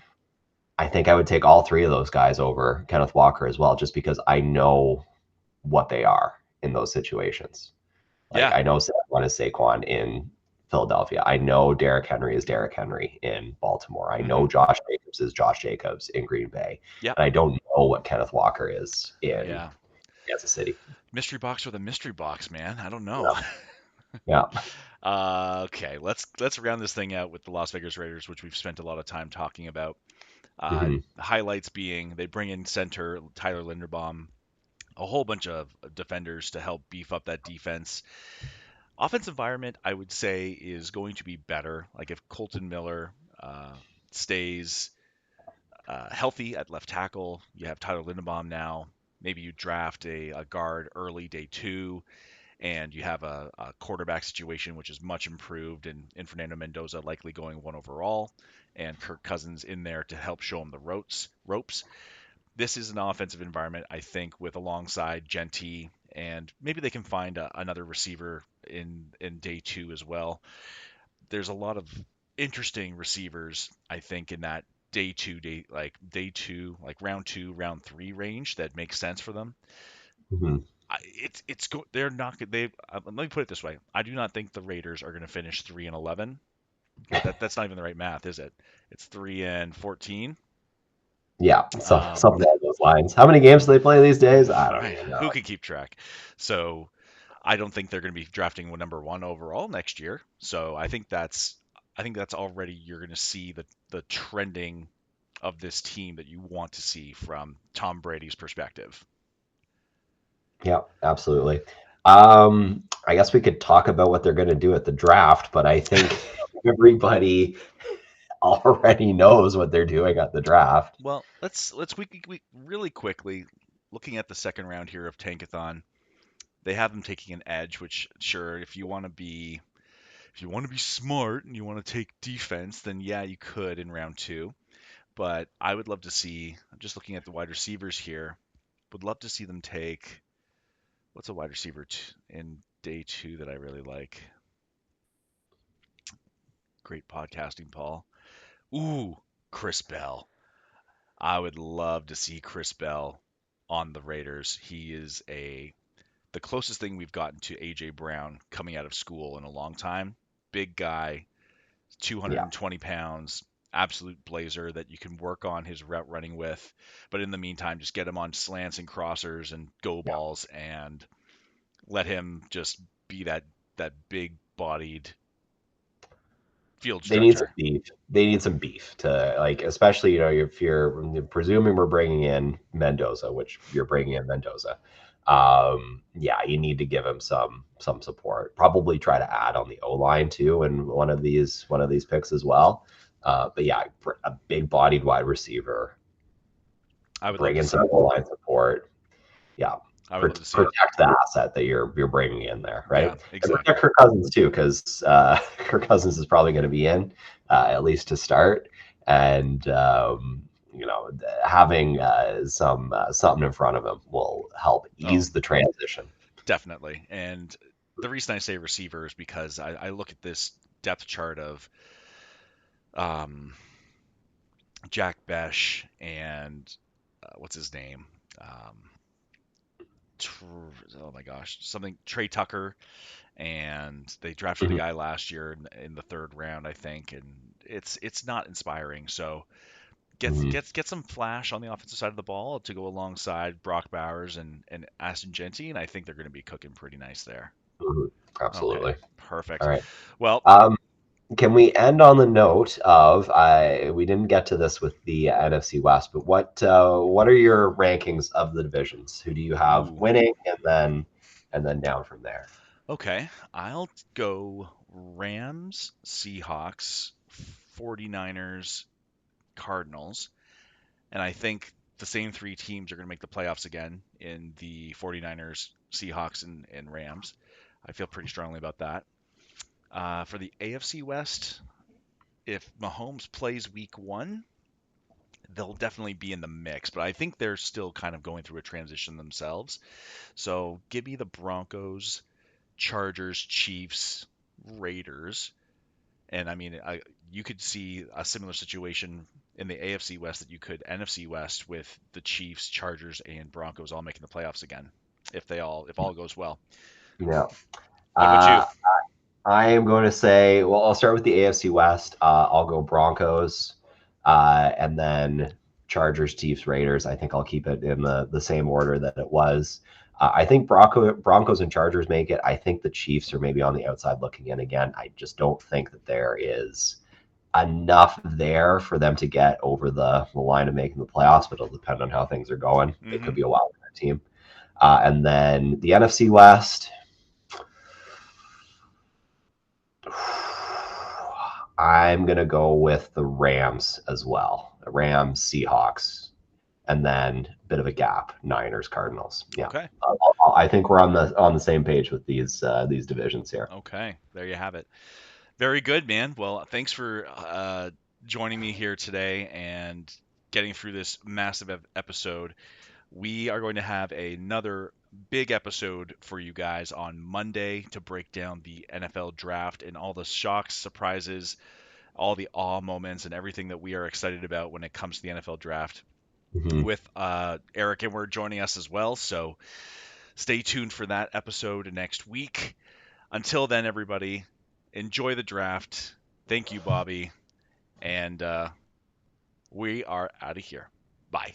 I think I would take all three of those guys over Kenneth Walker as well, just because I know what they are in those situations. Like yeah, I know Saquon is Saquon in Philadelphia. I know Derrick Henry is Derrick Henry in Baltimore. I hmm know Josh Jacobs is Josh Jacobs in Green Bay. yep, And I don't know what Kenneth Walker is in yeah. Kansas City. Mystery box with a mystery box, man. I don't know. Yeah. Yeah. Okay, let's round this thing out with the Las Vegas Raiders, which we've spent a lot of time talking about. Hmm. Highlights being they bring in center Tyler Linderbaum, a whole bunch of defenders to help beef up that defense. Offense environment, I would say, is going to be better. Like if Colton Miller stays healthy at left tackle, you have Tyler Linderbaum now. Maybe you draft a guard early day two, and you have a quarterback situation which is much improved, and Fernando Mendoza likely going one overall, and Kirk Cousins in there to help show him the ropes. This is an offensive environment, I think, with alongside Genty, and maybe they can find another receiver in day two as well. There's a lot of interesting receivers, I think, in that day two, like round two, round three range that makes sense for them. Hmm. They're not they. Let me put it this way: I do not think the Raiders are going to finish 3-11. Wait, that's not even the right math, is it? It's 3-14. Yeah. So Um, something along those lines. How many games do they play these days? I don't right? even Who know. can keep track? So I don't think they're going to be drafting number one overall next year. So I think that's already you're going to see the trending of this team that you want to see from Tom Brady's perspective. Yeah, absolutely. I guess we could talk about what they're going to do at the draft, but I think everybody already knows what they're doing at the draft. Well, we really quickly looking at the second round here of Tankathon. They have them taking an edge, which sure, if you want to be smart and you want to take defense, then yeah, you could in round two. But I would love to see. I'm just looking at the wide receivers here. Would love to see them take what's a wide receiver in day two that I really like. Great podcasting, Paul. Ooh, Chris Bell. I would love to see Chris Bell on the Raiders. He is the closest thing we've gotten to AJ Brown coming out of school in a long time. Big guy, Yeah. 220 pounds, absolute blazer that you can work on his route running with. But in the meantime, just get him on slants and crossers and go Yeah. balls and let him just be that big bodied field They need some stretcher. beef. They need some beef to like, especially if you're presuming we're bringing in Mendoza, which you're bringing in Mendoza. Yeah, you need to give him some support. Probably try to add on the O line too, in one of these picks as well. But yeah, a big bodied wide receiver, I would love bring to in see some it. O line support. Yeah. I would love to see it. Protect the asset that you're bringing in there, right? Yeah, And protect exactly. Kirk Cousins too, because Kirk Cousins is probably going to be in at least to start, and having some something in front of him will help Oh, ease the transition. definitely. And the reason I say receiver is because I look at this depth chart of um, Jack Besh and what's his name? Um, oh my gosh, something Trey Tucker, and they drafted a Mhm, guy last year in the third round, I think, and it's not inspiring. So mhm, get some flash on the offensive side of the ball to go alongside Brock Bowers and Aston Genty, and I think they're going to be cooking pretty nice there. mhm. Okay, Absolutely. All perfect. right. Well, Can we end on the note of we didn't get to this with the NFC West, but what are your rankings of the divisions? Who do you have ooh, winning, and then down from there? okay, I'll go Rams, Seahawks, 49ers, Cardinals. And I think the same three teams are going to make the playoffs again in the 49ers, Seahawks, and Rams. I feel pretty strongly about that. For the AFC West, if Mahomes plays week one, they'll definitely be in the mix, but I think they're still kind of going through a transition themselves. So give me the Broncos, Chargers, Chiefs, Raiders. And I mean, you could see a similar situation in the AFC West that you could NFC West with the Chiefs, Chargers, and Broncos all making the playoffs again, if all goes well. Yeah. How about you? Uh, I am going to say, well, I'll start with the AFC West. I'll go Broncos, and then Chargers, Chiefs, Raiders. I think I'll keep it in the same order that it was. I think Broncos and Chargers make it. I think the Chiefs are maybe on the outside looking in again. I just don't think that there is enough there for them to get over the line of making the playoffs, but it'll depend on how things are going. They Mm-hmm. could be a wild card team. And then the NFC West. I'm gonna go with the Rams as well. The Rams, Seahawks, and then a bit of a gap: Niners, Cardinals. Yeah, Okay. I think we're on the same page with these divisions here. Okay. There you have it. Very good, man. Well, thanks for joining me here today and getting through this massive episode. We are going to have another big episode for you guys on Monday to break down the NFL draft and all the shocks, surprises, all the awe moments, and everything that we are excited about when it comes to the NFL draft. Mhm. With Eric and we're joining us as well. So stay tuned for that episode next week. Until then, everybody, enjoy the draft. Thank you, Bobby. And we are out of here. Bye.